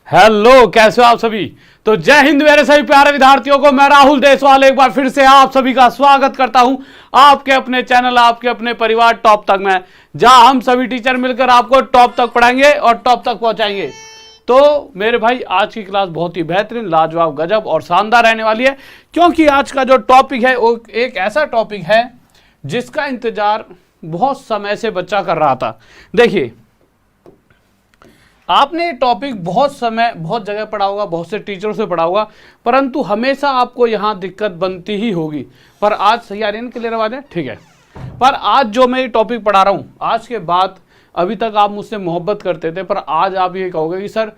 Hello, कैसे हो आप सभी। तो जय हिंद मेरे सभी प्यारे विद्यार्थियों को, मैं राहुल देशवाल एक बार फिर से आप सभी का स्वागत करता हूं आपके अपने चैनल, आपके अपने परिवार टॉप तक में, जहां हम सभी टीचर मिलकर आपको टॉप तक पढ़ाएंगे और टॉप तक पहुंचाएंगे। तो मेरे भाई, आज की क्लास बहुत ही बेहतरीन, लाजवाब, गजब और शानदार रहने वाली है, क्योंकि आज का जो टॉपिक है वो एक ऐसा टॉपिक है जिसका इंतजार बहुत समय से बच्चा कर रहा था। देखिए, आपने ये टॉपिक बहुत समय बहुत जगह पढ़ा होगा, बहुत से टीचरों से पढ़ा होगा, परंतु हमेशा आपको यहाँ दिक्कत बनती ही होगी। पर आज सही आ रही है, क्लियर आवाज है, ठीक है। पर आज जो मैं ये टॉपिक पढ़ा रहा हूँ, आज के बाद अभी तक आप मुझसे मोहब्बत करते थे, पर आज आप ये कहोगे कि सर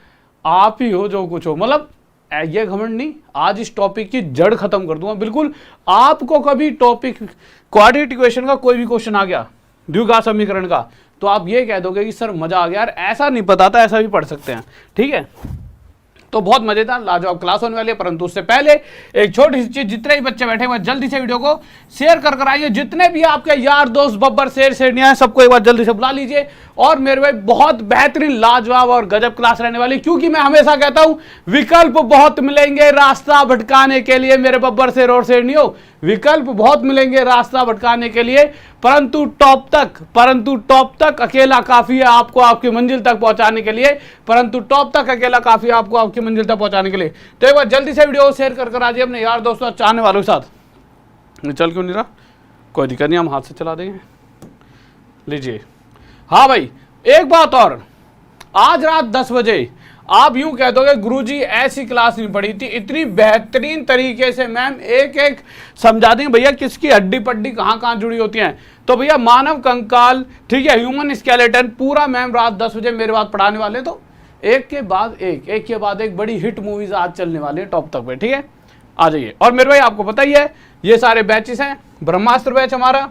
आप ही हो जो कुछ हो, मतलब ये घमंड नहीं, आज इस टॉपिक की जड़ खत्म कर दूंगा। बिल्कुल, आपको कभी टॉपिक क्वाड्रेटिक इक्वेशन का कोई भी क्वेश्चन आ गया, द्विघात समीकरण का, तो आप ये कह दोगे कि सर मजा आ गया यार, ऐसा नहीं पता था, ऐसा भी पढ़ सकते हैं, ठीक है। तो बहुत मजेदार लाजवाब क्लास होने वाली है, परंतु उससे पहले एक छोटी सी चीज, जितने भी बच्चे बैठे हुए जल्दी से वीडियो को शेयर कर आइए। जितने भी आपके यार दोस्त बब्बर शेर हैं, सबको एक बार जल्दी से बुला लीजिए। और मेरे भाई, बहुत बेहतरीन लाजवाब और गजब क्लास रहने वाली, क्योंकि मैं हमेशा कहता हूं विकल्प बहुत मिलेंगे रास्ता भटकाने के लिए। मेरे बब्बर शेर और शेरनियों, विकल्प बहुत मिलेंगे रास्ता भटकाने के लिए, परंतु टॉप तक अकेला काफी है आपको आपकी मंजिल तक पहुंचाने के लिए। परंतु टॉप तक अकेला काफी है आपको आपकी मंजिल तक पहुंचाने के लिए। तो एक बार जल्दी से वीडियो को शेयर कर आइए अपने यार दोस्तों, चाहने वालों के साथ। चल क्यों नहीं रहा, कोई दिक्कत नहीं, हम हाथ से चला देंगे। लीजिए, हाँ भाई, एक बात और, आज रात 10 बजे आप यूं कह दोगे गुरुजी ऐसी क्लास नहीं पढ़ी थी, इतनी बेहतरीन तरीके से मैम एक एक समझा देंगे भैया किसकी हड्डी पड्डी कहाँ कहाँ जुड़ी होती हैं। तो भैया मानव कंकाल, ठीक है, ह्यूमन स्केलेटन, पूरा मैम रात 10 बजे मेरे बाद पढ़ाने वाले। तो एक के बाद एक बड़ी हिट मूवीज आज चलने वाली है टॉप तक पे, ठीक है, आ जाइए। और मेरे भाई, आपको पता ही है ये सारे बैचेस हैं। ब्रह्मास्त्र बैच हमारा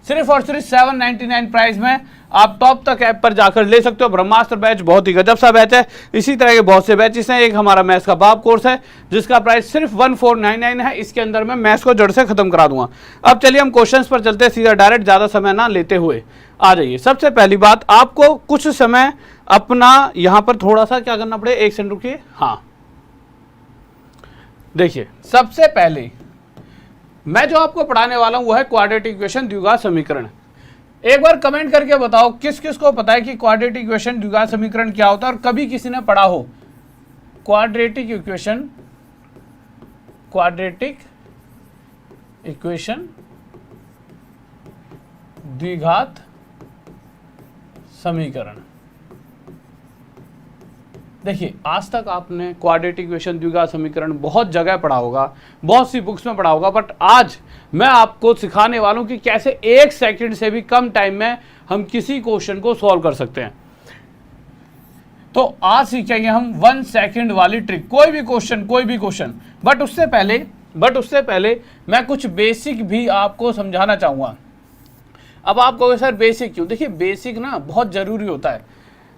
सिर्फ और सिर्फ 799 प्राइस में आप टॉप तक ऐप पर जाकर ले सकते हो। ब्रह्मास्त्र बैच बहुत ही गजब सा बैच है। इसी तरह के बहुत से बैचेस हैं। एक हमारा मैथ्स का बाप कोर्स है जिसका प्राइस सिर्फ 1499 है। इसके अंदर मैं मैथ्स को जड़ से खत्म करा दूंगा। अब चलिए हम क्वेश्चंस पर चलते हैं सीधा, डायरेक्ट, ज्यादा समय ना लेते हुए आ जाइए। सबसे पहली बात, आपको कुछ समय अपना यहां पर थोड़ा सा क्या करना पड़े, एक सेकंड रुकिए। हाँ, देखिए, सबसे पहले मैं जो आपको पढ़ाने वाला हूं वो है क्वाड्रेटिक इक्वेशन, द्विघात समीकरण। एक बार कमेंट करके बताओ किस किस को पता है कि क्वाड्रेटिक इक्वेशन, द्विघात समीकरण क्या होता है, और कभी किसी ने पढ़ा हो क्वाड्रेटिक इक्वेशन, द्विघात समीकरण। देखिए, आज तक आपने क्वाड्रेटिक इक्वेशन, द्विघात समीकरण बहुत जगह पढ़ा होगा, बहुत सी बुक्स में पढ़ा होगा, बट आज मैं आपको सिखाने वाला हूं कि कैसे 1 सेकंड से भी कम टाइम में हम किसी क्वेश्चन को सॉल्व कर सकते हैं। तो आज सीखेंगे हम 1 सेकंड वाली ट्रिक, कोई भी क्वेश्चन। बट उससे पहले मैं कुछ बेसिक भी आपको समझाना चाहूंगा। अब आप कहोगे सर बेसिक क्यों? देखिए, बेसिक ना बहुत जरूरी होता है।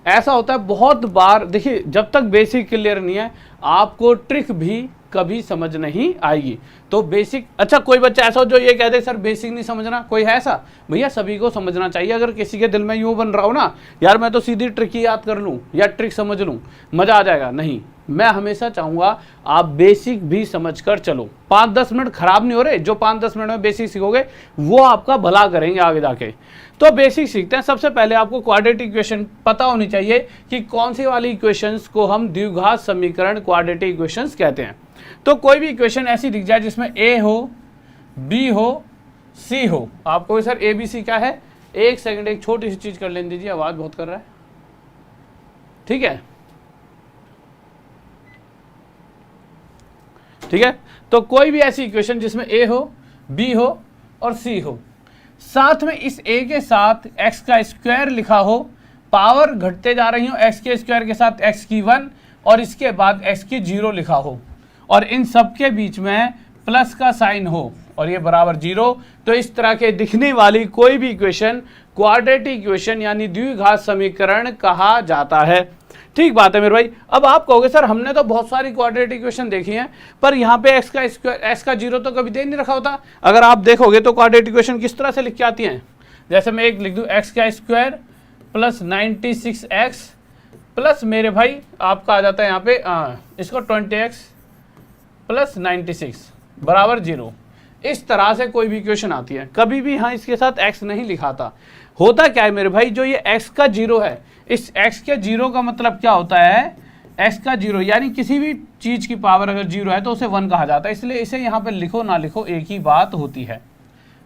ऐसा होता है बहुत बार, देखिए, जब तक बेसिक क्लियर नहीं है आपको ट्रिक भी कभी समझ नहीं आएगी। तो बेसिक, अच्छा कोई बच्चा ऐसा हो जो ये कहते सर बेसिक नहीं समझना, कोई है ऐसा? भैया सभी को समझना चाहिए। अगर किसी के दिल में यूं बन रहा हो ना, यार मैं तो सीधी ट्रिक ही याद कर लूं या ट्रिक समझ लूं, मजा आ जाएगा, नहीं, मैं हमेशा चाहूंगा आप बेसिक भी समझ कर चलो। 5-10 मिनट खराब नहीं हो रहे, जो 5-10 मिनट में बेसिक सीखोगे वो आपका भला करेंगे आगे जाके। तो बेसिक सीखते हैं। सबसे पहले आपको क्वाड्रेटिक इक्वेशन पता होनी चाहिए कि कौन सी वाली इक्वेशंस को हम द्विघात समीकरण, क्वाड्रेटिक इक्वेशंस कहते हैं। तो कोई भी इक्वेशन ऐसी दिख जाए जिसमें ए हो, बी हो, सी हो, आपको सर ए बी सी क्या है? एक सेकंड, एक छोटी सी चीज कर लेने दीजिए, आवाज बहुत कर रहा है, ठीक है, ठीक है। तो कोई भी ऐसी इक्वेशन जिसमें ए हो, बी हो और सी हो, साथ में इस ए के साथ एक्स का स्क्वायर लिखा हो, पावर घटते जा रही हो, एक्स के स्क्वायर के साथ एक्स की 1 और इसके बाद एक्स की 0 लिखा हो, और इन सब के बीच में प्लस का साइन हो और ये बराबर 0, तो इस तरह के दिखने वाली कोई भी इक्वेशन क्वाड्रेटिक इक्वेशन यानी द्विघात समीकरण कहा जाता है। ठीक बात है मेरे भाई। अब आप कहोगे सर हमने तो बहुत सारी क्वाड्रेटिक इक्वेशन देखी हैं, पर यहाँ पे एक्स का स्क्वायर, एक्स का 0 तो कभी दे नहीं रखा होता। अगर आप देखोगे तो क्वाड्रेटिक इक्वेशन किस तरह से लिख के आती हैं, जैसे मैं एक लिख दूँ एक्स का स्क्वायर प्लस 96x प्लस मेरे भाई आपका आ जाता है यहाँ पे इसको 20x प्लस 96 बराबर 0। इस तरह से कोई भी इक्वेशन आती है, कभी भी हाँ इसके साथ x नहीं लिखा था। होता क्या है मेरे भाई, जो ये x का 0 है, इस x के 0 का मतलब क्या होता है, x का 0 यानी किसी भी चीज की पावर अगर 0 है तो उसे 1 कहा जाता है, इसलिए इसे यहाँ पे लिखो ना लिखो एक ही बात होती है।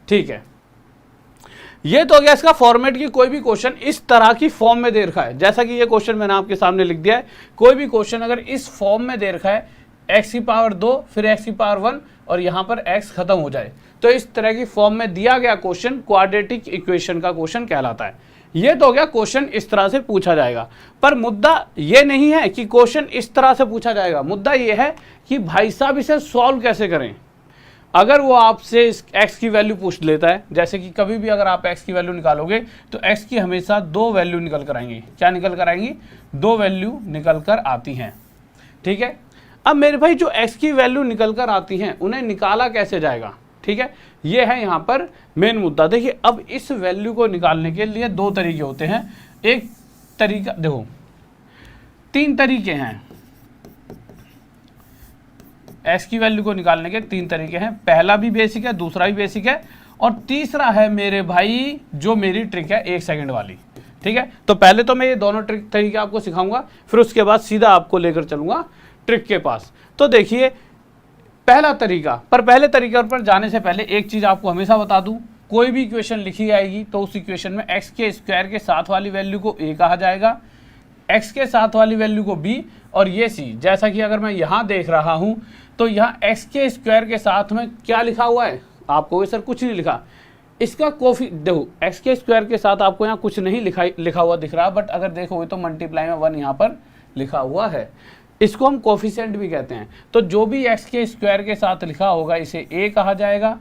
ठीक है, ये तो हो गया इसका फॉर्मेट की कोई भी क्वेश्चन इस तरह की फॉर्म में दे रखा है, जैसा कि ये क्वेश्चन मैंने आपके सामने लिख दिया है। कोई भी क्वेश्चन अगर इस फॉर्म में दे रखा है, x की पावर 2 फिर x की पावर 1 और यहाँ पर x खत्म हो जाए, तो इस तरह की फॉर्म में दिया गया क्वेश्चन क्वाड्रेटिक इक्वेशन का क्वेश्चन कहलाता है। ये तो हो गया क्वेश्चन इस तरह से पूछा जाएगा, पर मुद्दा ये नहीं है कि क्वेश्चन इस तरह से पूछा जाएगा, मुद्दा ये है कि भाई साहब इसे सॉल्व कैसे करें। अगर वो आपसे इस x की वैल्यू पूछ लेता है, जैसे कि कभी भी अगर आप x की वैल्यू निकालोगे तो x की हमेशा 2 वैल्यू निकल कर आएंगी। क्या निकल कर आएंगी? 2 वैल्यू निकल कर आती हैं। ठीक है, अब मेरे भाई जो x की वैल्यू निकल कर आती हैं उन्हें निकाला कैसे जाएगा? ठीक है, ये है यहाँ पर मेन मुद्दा। देखिए, अब इस वैल्यू को निकालने के लिए 2 तरीके होते हैं। एक तरीका देखो, 3 तरीके हैं x की वैल्यू को निकालने के, 3 तरीके हैं। पहला भी बेसिक है, दूसरा भी बेसिक है और तीसरा है मेरे भाई जो मेरी ट्रिक है 1 सेकंड वाली। ठीक है, तो पहले तो मैं ये दोनों ट्रिक तरीके आपको सिखाऊंगा, फिर उसके बाद सीधा आपको लेकर चलूंगा ट्रिक के पास। तो देखिए पहला तरीका, पर पहले तरीके पर जाने से पहले एक चीज आपको हमेशा बता दूं, कोई भी इक्वेशन लिखी जाएगी तो उस इक्वेशन में x के स्क्वायर के साथ वाली वैल्यू को a कहा जाएगा, x के साथ वाली वैल्यू को b और ये c। जैसा कि अगर मैं यहाँ देख रहा हूं तो यहाँ x के स्क्वायर के साथ में क्या लिखा हुआ है, आपको सर कुछ नहीं लिखा, इसका देखो x के स्क्वायर के साथ आपको यहाँ कुछ नहीं लिखा हुआ दिख रहा, बट अगर देखोगे तो मल्टीप्लाई में 1 यहाँ पर लिखा हुआ है। इसको हम कोफिशिएंट भी कहते हैं। तो जो भी x के स्क्वायर के साथ लिखा होगा इसे a कहा जाएगा,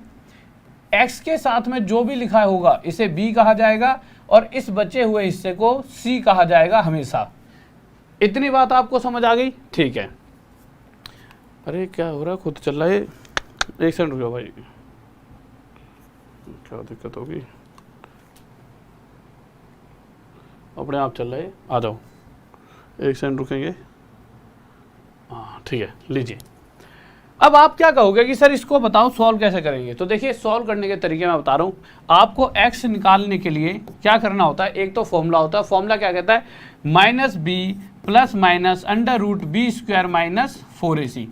x के साथ में जो भी लिखा होगा इसे b कहा जाएगा और इस बचे हुए हिस्से को c कहा जाएगा हमेशा। इतनी बात आपको समझ आ गई? ठीक है। अरे क्या हो रहा है, खुद चल रहा है। 1 सेकंड रुको भाई, क्या दिक्कत होगी, अपने आप चल रहा है, आ जाओ 1 सेकंड रुकेंगे। हाँ ठीक है, लीजिए। अब आप क्या कहोगे कि सर इसको बताओ सॉल्व कैसे करेंगे। तो देखिए सॉल्व करने के तरीके मैं बता रहा हूँ आपको। x निकालने के लिए क्या करना होता है, एक तो फॉर्मूला होता है। फॉर्मूला क्या कहता है, -b plus minus √b² - 4ac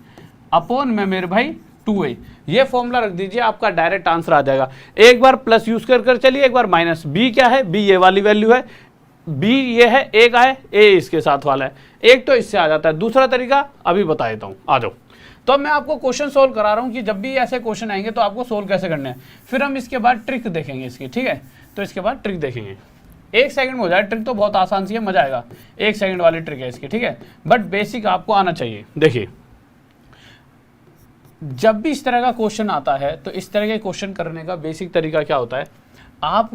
upon में मेरे भाई 2a। ये फॉर्मूला रख दीजिए, आपका डायरेक्ट आंसर आ जाएगा। एक बार प्लस यूज कर चलिए, एक बार माइनस। b क्या है, b ये वाली वैल्यू है, b ये है, a का है, a इसके साथ वाला है। एक तो इससे आ जाता है। दूसरा तरीका अभी बता देता हूँ, आ जाओ। तो अब मैं आपको क्वेश्चन सोल्व करा रहा हूँ कि जब भी ऐसे क्वेश्चन आएंगे तो आपको सोल्व कैसे करने हैं, फिर हम इसके बाद ट्रिक देखेंगे इसकी। ठीक है, तो इसके बाद ट्रिक देखेंगे। 1 सेकंड में हो जाए, ट्रिक तो बहुत आसान सी है, मजा आएगा। 1 सेकंड वाली ट्रिक है इसकी। ठीक है, बट बेसिक आपको आना चाहिए। देखिए जब भी इस तरह का क्वेश्चन आता है तो इस तरह के क्वेश्चन करने का बेसिक तरीका क्या होता है, आप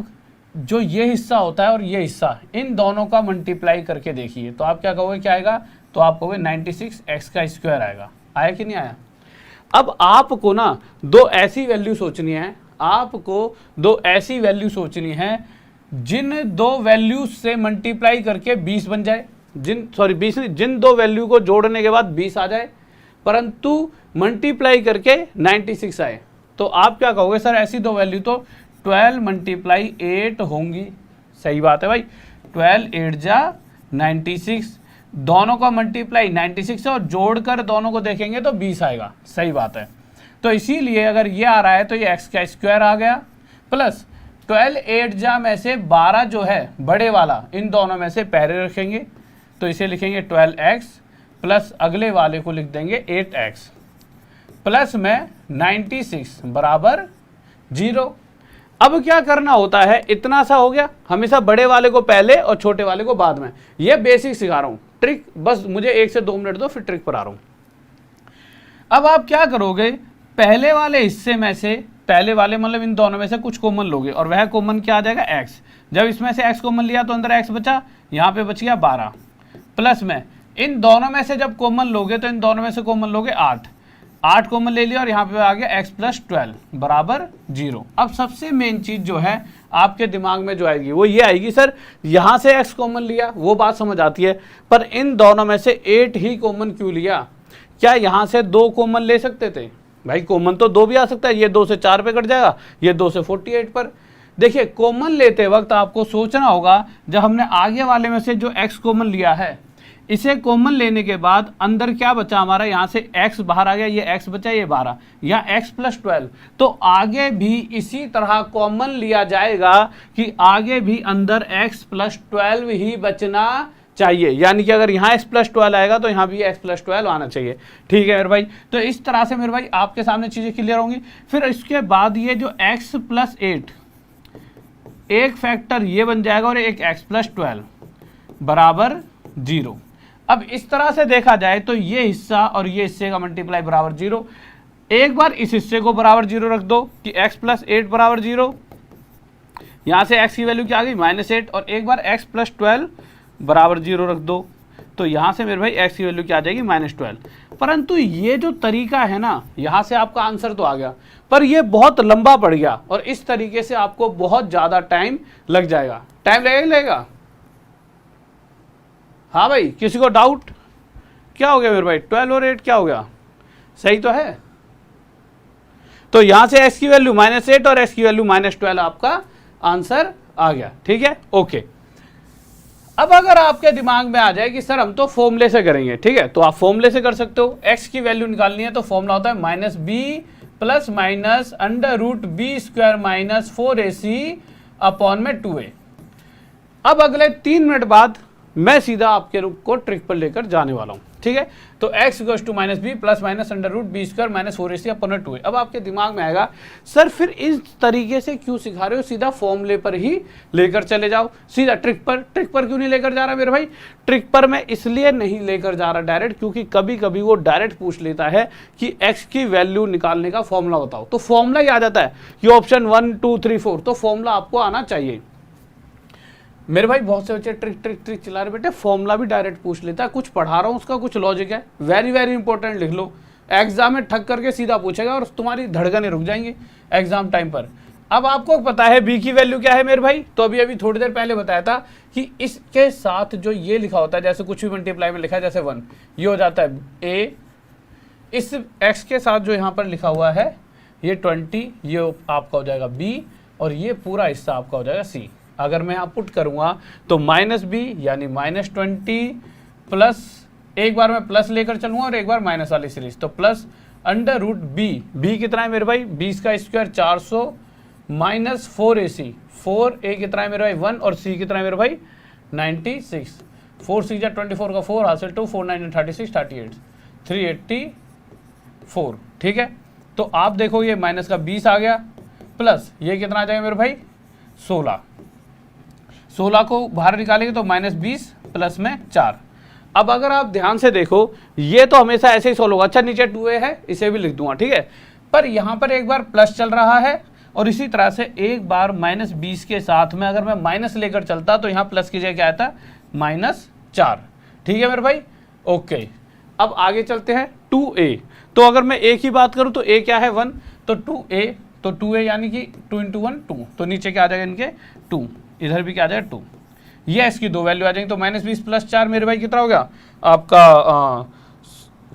जो ये हिस्सा होता है और ये हिस्सा, इन दोनों का मल्टीप्लाई करके देखिए। तो आप क्या कहोगे, क्या आएगा, तो आप कहोगे 96x का स्क्वायर आएगा। आया कि नहीं आया? अब आपको ना 2 ऐसी वैल्यू सोचनी है, आपको 2 ऐसी वैल्यू सोचनी है जिन 2 वैल्यूज से मल्टीप्लाई करके 20 बन जाए। जिन 2 वैल्यू को जोड़ने के बाद 20 आ जाए, परंतु मल्टीप्लाई करके 96 आए। तो आप क्या कहोगे, सर ऐसी 2 वैल्यू तो 12 × 8 होंगी। सही बात है भाई, 12 8 जा 96, दोनों का मल्टीप्लाई 96 है और जोड़कर दोनों को देखेंगे तो 20 आएगा। सही बात है। तो इसीलिए अगर ये आ रहा है तो ये x का स्क्वायर आ गया, प्लस 12 8 जा में से 12 जो है बड़े वाला, इन दोनों में से पहले रखेंगे तो इसे लिखेंगे 12x प्लस अगले वाले को लिख देंगे 8x प्लस में 96 बराबर 0। अब क्या करना होता है, इतना सा हो गया, हमेशा बड़े वाले को पहले और छोटे वाले को बाद में। ये बेसिक सिखा रहा हूं, ट्रिक बस मुझे 1 से 2 मिनट दो, फिर ट्रिक पर आ रहा हूं। अब आप क्या करोगे, पहले वाले हिस्से में से, पहले वाले मतलब इन दोनों में से कुछ कॉमन लोगे और वह कॉमन क्या आ जाएगा, x। जब इसमें से x कॉमन लिया तो अंदर x बचा, यहाँ पे बच गया 12, प्लस में इन दोनों में से जब कॉमन लोगे तो इन दोनों में से कॉमन लोगे 8 कॉमन ले लिया और यहाँ पे आ गया x + 12 बराबर 0। अब सबसे मेन चीज जो है आपके दिमाग में जो आएगी वो ये आएगी, सर यहाँ से x कॉमन लिया, वो बात समझ आती है, पर इन दोनों में से 8 ही कॉमन क्यों लिया? क्या यहाँ से 2 कॉमन ले सकते थे? भाई कॉमन तो 2 भी आ सकता है, ये 2 से 4 पे कट जाएगा, ये 2 से 48 पर। देखिए कॉमन लेते वक्त आपको सोचना होगा, जब हमने आगे वाले में से जो x कॉमन लिया है, इसे कॉमन लेने के बाद अंदर क्या बचा हमारा, यहाँ से x बाहर आ गया, ये x बचा, ये 12, या x प्लस 12, तो आगे भी इसी तरह कॉमन लिया जाएगा कि आगे भी अंदर x प्लस 12 ही बचना चाहिए, यानी कि अगर यहाँ x प्लस 12 आएगा तो यहाँ भी x प्लस 12 आना चाहिए। ठीक है मेरे भाई, तो इस तरह से मेरे भाई आपके सामने चीज़ें क्लियर होंगी। फिर इसके बाद ये जो x प्लस 8, एक फैक्टर ये बन जाएगा और एक x प्लस 12 बराबर 0। अब इस तरह से देखा जाए तो ये हिस्सा और ये हिस्से का मल्टीप्लाई बराबर 0। एक बार इस हिस्से को बराबर 0 रख दो कि x प्लस 8 बराबर 0, यहाँ से x की वैल्यू क्या आ गई -8, और एक बार x प्लस 12 बराबर 0 रख दो, तो यहाँ से मेरे भाई x की वैल्यू क्या आ जाएगी -12। परंतु ये जो तरीका है ना, यहाँ से आपका आंसर तो आ गया, पर ये बहुत लंबा पड़ गया और इस तरीके से आपको बहुत ज़्यादा टाइम लग जाएगा। टाइम लगेगा? हाँ भाई, किसी को डाउट? क्या हो गया मेरे भाई, 12 और 8 क्या हो गया? सही तो है। तो यहां से x की वैल्यू -8 और x की वैल्यू -12 आपका आंसर आ गया। ठीक है, ओके। अब अगर आपके दिमाग में आ जाए कि सर हम तो फॉर्मूले से करेंगे, ठीक है, तो आप फॉर्मूले से कर सकते हो। x की वैल्यू निकालनी है तो फॉर्मूला होता है -b plus minus √b² - 4ac upon में 2a। अब अगले 3 मिनट बाद मैं सीधा आपके रूप को ट्रिक पर लेकर जाने वाला हूं। ठीक है, तो x = -b plus minus √b² - 4ac upon 2a। अब आपके दिमाग में आएगा सर फिर इस तरीके से क्यों सिखा रहे हो, सीधा फॉर्मूले पर ही लेकर चले जाओ, सीधा ट्रिक पर क्यों नहीं लेकर जा रहा मेरे भाई? ट्रिक पर मैं इसलिए नहीं लेकर जा रहा डायरेक्ट, क्योंकि कभी कभी वो डायरेक्ट पूछ लेता है कि x की वैल्यू निकालने का फॉर्मूला बताओ, तो फॉर्मूला ही आ जाता है कि ऑप्शन 1 2 3 4, तो फॉर्मूला आपको आना चाहिए। मेरे भाई बहुत से बच्चे ट्रिक चला रहे, बेटे फॉर्मूला भी डायरेक्ट पूछ लेता है, कुछ पढ़ा रहा हूँ उसका कुछ लॉजिक है, वेरी इंपॉर्टेंट लिख लो, एग्जाम में ठक करके सीधा पूछेगा और तुम्हारी धड़कनें रुक जाएंगी एग्जाम टाइम पर। अब आपको पता है b की वैल्यू क्या है मेरे भाई, तो अभी थोड़ी देर पहले बताया था कि इसके साथ जो ये लिखा होता है, जैसे कुछ भी मल्टीप्लाई में लिखा है, जैसे 1, ये हो जाता है a, इस x के साथ जो यहाँ पर लिखा हुआ है ये 20, ये आपका हो जाएगा b, और ये पूरा हिस्सा आपका हो जाएगा c। अगर मैं यहाँ पुट करूँगा तो -b यानी -20 प्लस, एक बार मैं प्लस लेकर चलूँगा और एक बार माइनस वाली सीरीज, तो प्लस √b कितना है मेरे भाई, 20 का स्क्वायर 400 माइनस 4ac, 4a कितना है मेरे भाई 1, और c कितना है मेरे भाई 96, 4c जा 24 का 4 हासिल 2, 4 9 36 38 384। ठीक है, तो आप देखो ये माइनस का 20 आ गया, प्लस ये कितना आ जाएगा मेरे भाई 16 को बाहर निकालेंगे तो -20 प्लस में 4। अब अगर आप ध्यान से देखो ये तो हमेशा ऐसे ही सोल्व होगा। अच्छा नीचे 2a है, इसे भी लिख दूंगा, ठीक है, पर यहाँ पर एक बार प्लस चल रहा है और इसी तरह से एक बार -20 के साथ में अगर मैं माइनस लेकर चलता तो यहाँ प्लस की जगह क्या आता -4। ठीक है मेरे भाई, ओके। अब आगे चलते हैं 2a, तो अगर मैं a की बात करूँ तो a क्या है 1, तो 2a यानी कि 2 × 1 2, तो नीचे क्या आ जाएगा इनके 2, इधर भी क्या आ जाएगा 2, ये इसकी 2 वैल्यू आ जाएंगी, तो -20 प्लस 4 मेरे भाई कितना हो गया आपका,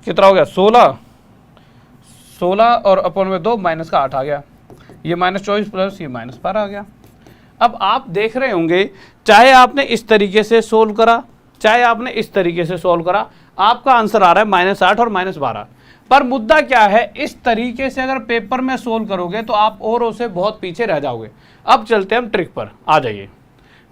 कितना हो गया 16 और अपॉन में 2 माइनस का 8 आ गया, ये -24 प्लस ये -12 आ गया। अब आप देख रहे होंगे चाहे आपने इस तरीके से सोल्व करा चाहे आपने इस तरीके से सोल्व करा, आपका आंसर आ रहा है -8 और -12। पर मुद्दा क्या है, इस तरीके से अगर पेपर में सोल्व करोगे तो आप और से बहुत पीछे रह जाओगे। अब चलते हैं हम ट्रिक पर, आ जाइए।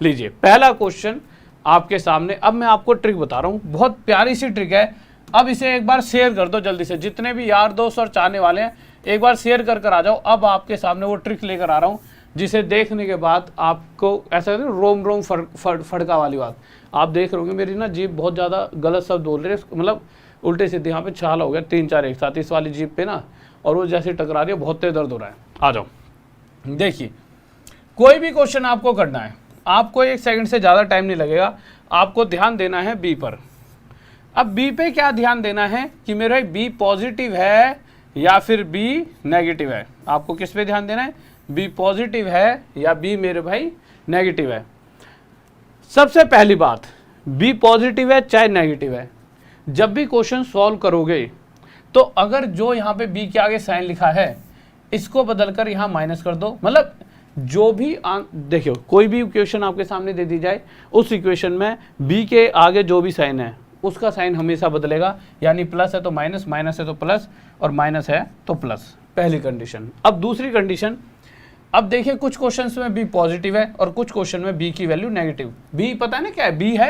लीजिए पहला क्वेश्चन आपके सामने, अब मैं आपको ट्रिक बता रहा हूँ, बहुत प्यारी सी ट्रिक है। अब इसे एक बार शेयर कर दो जल्दी से, जितने भी यार दोस्त और चाहने वाले हैं एक बार शेयर कर आ जाओ। अब आपके सामने वो ट्रिक लेकर आ रहा हूँ जिसे देखने के बाद आपको ऐसा रोम फड़का वाली बात, आप देख रहे होंगे मेरी ना जीभ बहुत ज़्यादा गलत शब्द बोल रहे हैं, मतलब उल्टे सीधे यहाँ पे छाल हो गया 3-4 एक साथ इस वाली जीभ पे ना, और वो जैसे टकरा रही है, बहुत तेज दर्द हो रहा है। आ जाओ, देखिए कोई भी क्वेश्चन आपको करना है, आपको 1 सेकंड से ज़्यादा टाइम नहीं लगेगा, आपको ध्यान देना है बी पर। अब बी पे क्या ध्यान देना है कि मेरा बी पॉजिटिव है या फिर बी नेगेटिव है, आपको किस पे ध्यान देना है, बी पॉजिटिव है या बी मेरे भाई नेगेटिव है। सबसे पहली बात, बी पॉजिटिव है चाहे नेगेटिव है, जब भी क्वेश्चन सॉल्व करोगे तो अगर जो यहाँ पे बी के आगे साइन लिखा है इसको बदलकर यहाँ माइनस कर दो। मतलब जो भी देखियो, कोई भी इक्वेशन आपके सामने दे दी जाए, उस इक्वेशन में बी के आगे जो भी साइन है उसका साइन हमेशा बदलेगा, यानी प्लस है तो माइनस, माइनस है तो प्लस, और माइनस है तो प्लस, पहली कंडीशन। अब दूसरी कंडीशन, अब देखिए कुछ क्वेश्चंस में बी पॉजिटिव है और कुछ क्वेश्चन में बी की वैल्यू नेगेटिव। बी पता है ना क्या है, बी है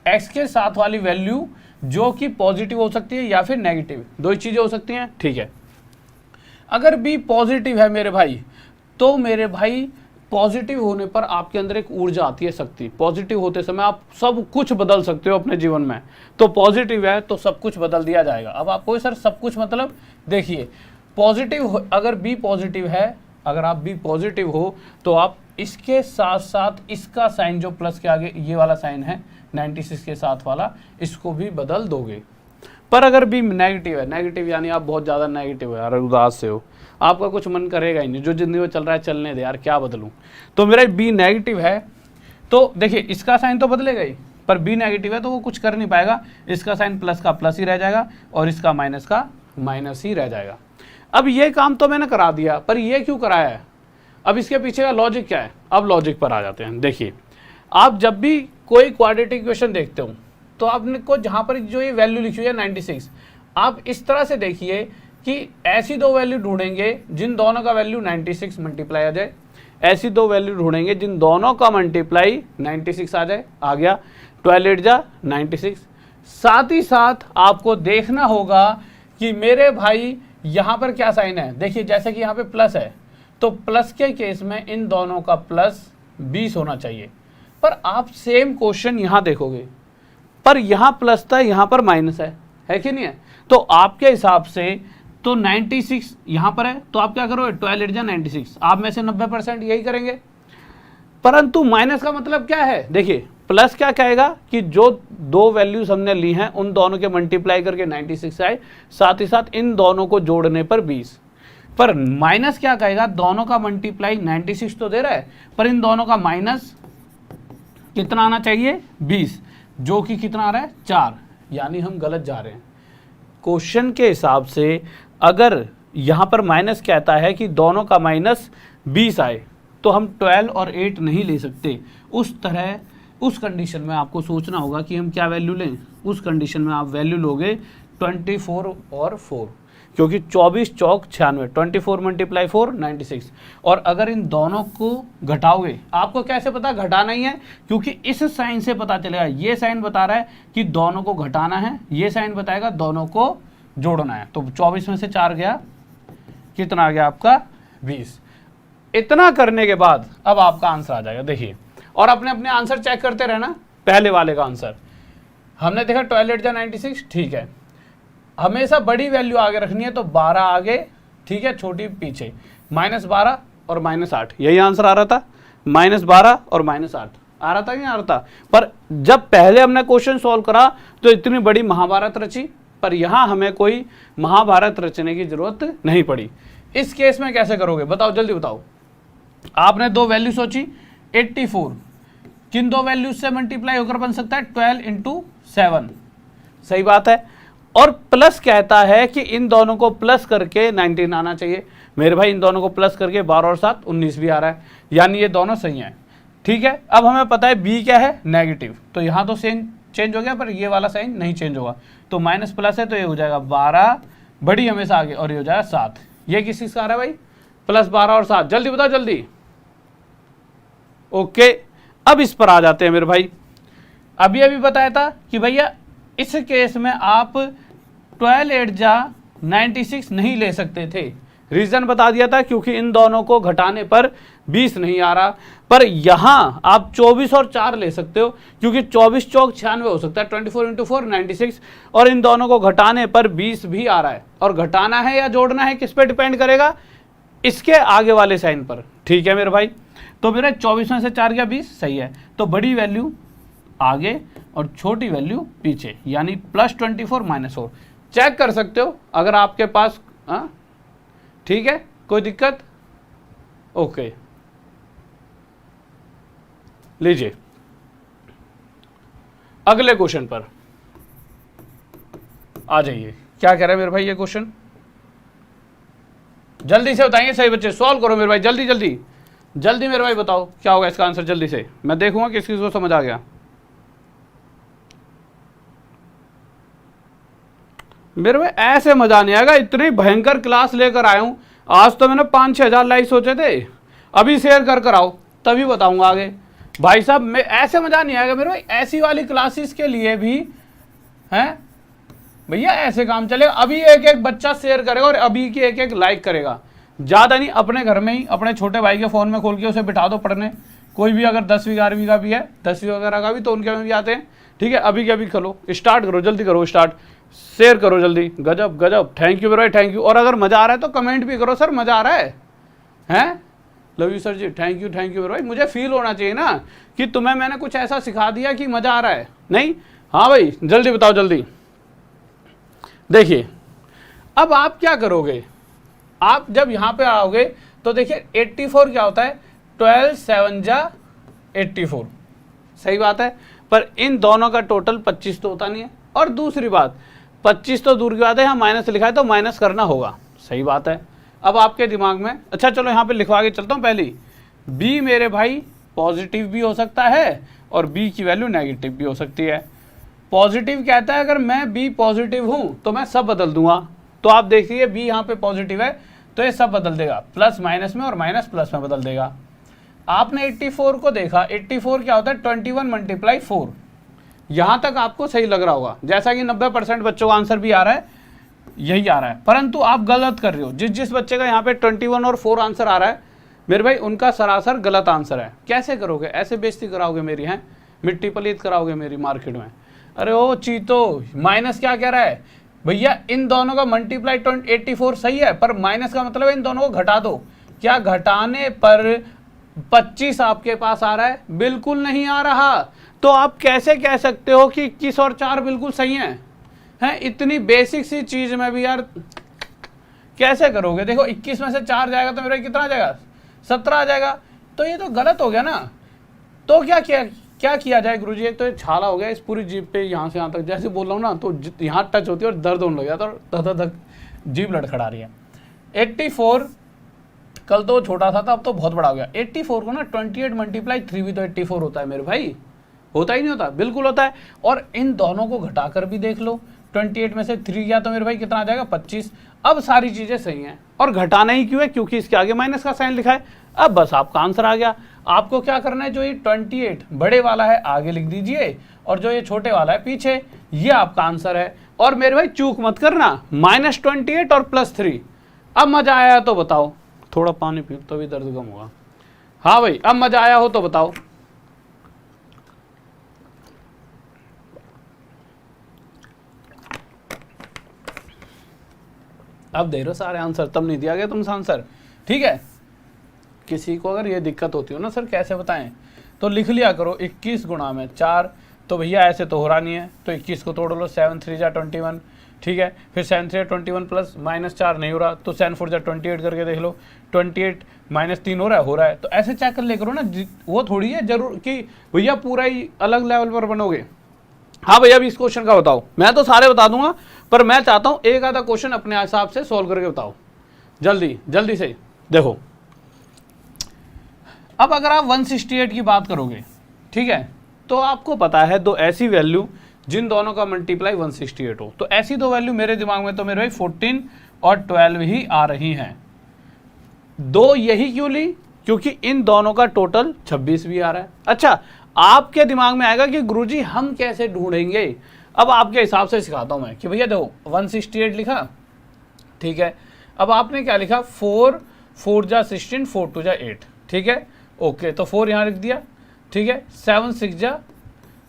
एक्स के साथ वाली वैल्यू जो कि पॉजिटिव हो सकती है या फिर नेगेटिव, दो ही चीजें हो सकती हैं, ठीक है। अगर बी पॉजिटिव है मेरे भाई, तो मेरे भाई पॉजिटिव होने पर आपके अंदर एक ऊर्जा आती है, शक्ति। पॉजिटिव होते समय आप सब कुछ बदल सकते हो अपने जीवन में, तो पॉजिटिव है तो सब कुछ बदल दिया जाएगा। अब आपको सर सब कुछ मतलब, देखिए पॉजिटिव, अगर बी पॉजिटिव है, अगर आप बी पॉजिटिव हो तो आप इसके साथ साथ इसका साइन जो प्लस के आगे ये वाला साइन है 96 के साथ वाला, इसको भी बदल दोगे। पर अगर बी नेगेटिव है, नेगेटिव यानी आप बहुत ज़्यादा नेगेटिव है, अगर उदास से हो, आपका कुछ मन करेगा ही नहीं, जो जिंदगी में चल रहा है चलने दे यार, क्या बदलूं। तो मेरा बी नेगेटिव है तो देखिए इसका साइन तो बदलेगा ही, पर बी नेगेटिव है तो वो कुछ कर नहीं पाएगा, इसका साइन प्लस का प्लस ही रह जाएगा और इसका माइनस का माइनस ही रह जाएगा। अब ये काम तो मैंने करा दिया, पर ये क्यों कराया है, अब इसके पीछे का लॉजिक क्या है। अब लॉजिक पर आ जाते हैं। देखिए आप जब भी कोई क्वाड्रेटिक इक्वेशन देखते हो तो आपने को जहाँ पर जो ये वैल्यू लिखी हुई है 96, आप इस तरह से देखिए कि ऐसी दो वैल्यू ढूंढेंगे जिन दोनों का वैल्यू 96 मल्टीप्लाई आ जाए, ऐसी दो वैल्यू ढूंढेंगे जिन दोनों का मल्टीप्लाई 96 आ जाए, आ गया 12 8 जा 96। साथ ही साथ आपको देखना होगा कि मेरे भाई यहाँ पर क्या साइन है। देखिए जैसे कि यहाँ पे प्लस है तो प्लस के केस में इन दोनों का प्लस 20 होना चाहिए, पर आप सेम क्वेश्चन यहाँ देखोगे, पर यहाँ प्लस था यहाँ पर माइनस है कि नहीं है। तो आपके हिसाब से तो 96 यहाँ पर है तो आप क्या करोगे 12 8 जा 96, आप में से 90% यही करेंगे। परंतु माइनस का मतलब क्या है, देखिए प्लस क्या कहेगा कि जो दो वैल्यूज हमने ली हैं उन दोनों के मल्टीप्लाई करके 96 आए, साथ ही साथ इन दोनों को जोड़ने पर 20। पर माइनस क्या कहेगा, दोनों का मल्टीप्लाई 96 तो दे रहा है पर इन दोनों का माइनस कितना आना चाहिए 20, जो कि कितना आ रहा है 4, यानी हम गलत जा रहे हैं। क्वेश्चन के हिसाब से अगर यहाँ पर माइनस कहता है कि दोनों का माइनस 20 आए तो हम 12 और 8 नहीं ले सकते। उस तरह उस कंडीशन में आपको सोचना होगा कि हम क्या वैल्यू लें। उस कंडीशन में आप वैल्यू लोगे 24 और 4, क्योंकि 24 चौक 96, 24 मल्टीप्लाई 4 96। और अगर इन दोनों को घटाओगे, आपको कैसे पता घटाना ही है, क्योंकि इस साइन से पता चलेगा। ये साइन बता रहा है कि दोनों को घटाना है, ये साइन बताएगा दोनों को जोड़ना है। तो 24 में से 4 गया, कितना आ गया आपका 20। इतना करने के बाद अब आपका आंसर आ जाएगा। देखिए, और अपने अपने आंसर चेक करते रहना। पहले वाले का आंसर हमने देखा 12 8 जा 96, ठीक है। हमेशा बड़ी वैल्यू आगे रखनी है तो 12 आगे, ठीक है, छोटी पीछे। -12 और -8, यही आंसर आ रहा था। -12 और -8 आ रहा था कि नहीं आ रहा था। पर जब पहले हमने क्वेश्चन सॉल्व करा तो इतनी बड़ी महाभारत रची, पर यहाँ हमें कोई महाभारत रचने की जरूरत नहीं पड़ी। इस केस में कैसे करोगे बताओ, जल्दी बताओ। आपने दो वैल्यू सोची, 84 किन दो वैल्यूज से मल्टीप्लाई होकर बन सकता है 12 × 7, सही बात है। और प्लस कहता है कि इन दोनों को प्लस करके 19 आना चाहिए। मेरे भाई इन दोनों को प्लस करके 12 और 7 19 भी आ रहा है, यानी ये दोनों सही हैं, ठीक है। अब हमें पता है बी क्या है, नेगेटिव, तो यहाँ तो साइन चेंज हो गया पर ये वाला साइन नहीं चेंज होगा। तो माइनस प्लस है तो ये हो जाएगा 12, बड़ी हमेशा आगे, और ये हो जाएगा 7। ये किस चीज़ का आ रहा है भाई, +12 और 7। जल्दी बताओ जल्दी। ओके, अब इस पर आ जाते हैं मेरे भाई। अभी बताया था कि भैया इस केस में आप 12 8 जा 96 नहीं ले सकते थे। रीजन बता दिया था, क्योंकि इन दोनों को घटाने पर 20 नहीं आ रहा। पर यहां आप 24 और 4 ले सकते हो, क्योंकि 24 चौक 96 हो सकता है, 24 × 4 96, और इन दोनों को घटाने पर 20 भी आ रहा है। और घटाना है या जोड़ना है किस पे डिपेंड करेगा, इसके आगे वाले साइन पर, ठीक है मेरे भाई। तो मेरा 24 में से 4 गया 20, सही है। तो बड़ी वैल्यू आगे और छोटी वैल्यू पीछे, यानी +24 -4। चेक कर सकते हो अगर आपके पास, ठीक है, कोई दिक्कत। ओके, लीजिए अगले क्वेश्चन पर आ जाइए। क्या कह रहा है मेरे भाई ये क्वेश्चन, जल्दी से बताइए सही बच्चे, सॉल्व करो मेरे भाई, जल्दी जल्दी जल्दी मेरे भाई बताओ क्या होगा इसका आंसर, जल्दी से मैं देखूंगा किस किस को समझ आ गया। मेरे भाई ऐसे मजा नहीं आएगा, इतनी भयंकर क्लास लेकर आया हूं आज, तो मैंने 5-6 हज़ार लाइक सोचे थे, अभी शेयर कर आओ तभी बताऊंगा आगे। भाई साहब मैं ऐसे मजा नहीं आएगा मेरे भाई, ऐसी वाली क्लासेस के लिए भी हैं भैया ऐसे काम चलेगा। अभी एक एक बच्चा शेयर करेगा और अभी की एक एक लाइक करेगा, ज़्यादा नहीं, अपने घर में ही अपने छोटे भाई के फ़ोन में खोल के उसे बिठा दो पढ़ने, कोई भी अगर 10वीं 11वीं का भी है, 10वीं वगैरह का भी, तो उनके में भी आते हैं, ठीक है। अभी के अभी करो, स्टार्ट करो, जल्दी करो स्टार्ट, शेयर करो जल्दी। गजब गजब, थैंक यू मेरे भाई, थैंक यू। और अगर मज़ा आ रहा है तो कमेंट भी करो, सर मज़ा आ रहा है, हैं love you sir ji, thank you मेरे भाई। मुझे फील होना चाहिए ना कि तुम्हें मैंने कुछ ऐसा सिखा दिया कि मज़ा आ रहा है, नहीं? हाँ भाई जल्दी बताओ जल्दी। देखिए अब आप क्या करोगे, आप जब यहाँ पे आओगे तो देखिए 84 क्या होता है, 12 7 जा 84, सही बात है, पर इन दोनों का टोटल 25 तो होता नहीं है। और दूसरी बात 25 तो दूर की बात है, यहाँ माइनस लिखा है तो माइनस करना होगा, सही बात है। अब आपके दिमाग में, अच्छा चलो यहाँ पे लिखवा के चलता हूँ पहले, बी मेरे भाई पॉजिटिव भी हो सकता है और बी की वैल्यू नेगेटिव भी हो सकती है। पॉजिटिव कहता है अगर मैं बी पॉजिटिव हूँ तो मैं सब बदल दूंगा, तो आप देखिए बी यहाँ पे पॉजिटिव है तो ये सब बदल देगा, प्लस माइनस में और माइनस प्लस में बदल देगा। आपने 84 को देखा, 84 क्या होता है 21 मल्टीप्लाई 4, यहाँ तक आपको सही लग रहा होगा, जैसा कि 90% बच्चों का आंसर भी आ रहा है, यही आ रहा है, परंतु आप गलत कर रहे हो। जिस बच्चे का यहाँ पे 21 और 4 आंसर आ रहा है मेरे भाई, उनका सरासर गलत आंसर है। कैसे करोगे, ऐसे बेइज्जती कराओगे मेरी, हैं मिट्टी पलीत कराओगे मेरी मार्केट में। अरे ओ चीतो, माइनस क्या कह रहा है भैया, इन दोनों का मल्टीप्लाई 84 सही है, पर माइनस का मतलब है इन दोनों को घटा दो। क्या घटाने पर 25 आपके पास आ रहा है? बिल्कुल नहीं आ रहा। तो आप कैसे कह सकते हो कि 21 और 4 बिल्कुल सही हैं? हैं इतनी बेसिक सी चीज में भी यार कैसे करोगे। देखो 21 में से 4 जाएगा तो मेरा कितना आ जाएगा, 17 आ जाएगा, तो ये तो गलत हो गया ना। तो क्या किया जाए गुरुजी, एक तो ये छाला हो गया इस पूरी जीभ पे, यहाँ से यहाँ तक जैसे बोल रहा हूँ ना, तो यहाँ टच होती है और दर्द होने लग गया, तो धक जीभ लड़खड़ा रही है। 84 कल तो छोटा था, अब तो बहुत बड़ा हो गया। 84 को ना 28 मल्टीप्लाई 3 भी तो 84 होता है मेरे भाई, होता ही नहीं होता, बिल्कुल होता है। और इन दोनों को घटाकर भी देख लो, 28 में से 3 गया तो मेरे भाई कितना आ जाएगा 25। अब सारी चीज़ें सही हैं, और घटाना ही क्यों है, क्योंकि इसके आगे माइनस का साइन लिखा है। अब बस आपका आंसर आ गया। आपको क्या करना है, जो ये 28 बड़े वाला है आगे लिख दीजिए और जो ये छोटे वाला है पीछे, ये आपका आंसर है। और मेरे भाई चूक मत करना, -28 और +3। अब मजा आया तो बताओ, थोड़ा पानी पी तो भी दर्द कम होगा। हाँ भाई अब मजा आया हो तो बताओ। अब दे रहे सारे आंसर, तब नहीं दिया गया तुमसे आंसर, ठीक है। किसी को अगर ये दिक्कत होती हो ना सर कैसे बताएं, तो लिख लिया करो 21 गुणा में 4, तो भैया ऐसे तो हो रहा नहीं है, तो 21 को तोड़ लो, 7 3 जा 21, ठीक है। फिर 7 3 जा 21 प्लस -4 नहीं हो रहा, तो 7 4 जा 28 करके देख लो, 28 -3 हो रहा है, तो ऐसे चेक कर ले करो ना। वो थोड़ी है जरूर कि भैया पूरा ही अलग लेवल पर बनोगे। हाँ भैया अभी इस क्वेश्चन का बताओ, मैं तो सारे बता दूंगा, पर मैं चाहता हूँ एक आधा क्वेश्चन अपने हिसाब से सॉल्व करके बताओ, जल्दी जल्दी से। देखो अब अगर आप 168 की बात करोगे, ठीक है, तो आपको पता है दो ऐसी वैल्यू जिन दोनों का मल्टीप्लाई 168 हो, तो ऐसी दो वैल्यू मेरे दिमाग में तो मेरे भाई 14 और 12 ही आ रही हैं। दो यही क्यों ली, क्योंकि इन दोनों का टोटल 26 भी आ रहा है। अच्छा आपके दिमाग में आएगा कि गुरुजी हम कैसे ढूंढेंगे, अब आपके हिसाब से सिखाता हूं मैं कि भैया देखो 168 लिखा, ठीक है। अब आपने क्या लिखा, 4 4 जा 16, 4 2 जा 8, ठीक है, ओके, तो 4 यहाँ लिख दिया, ठीक है। 7 6 जा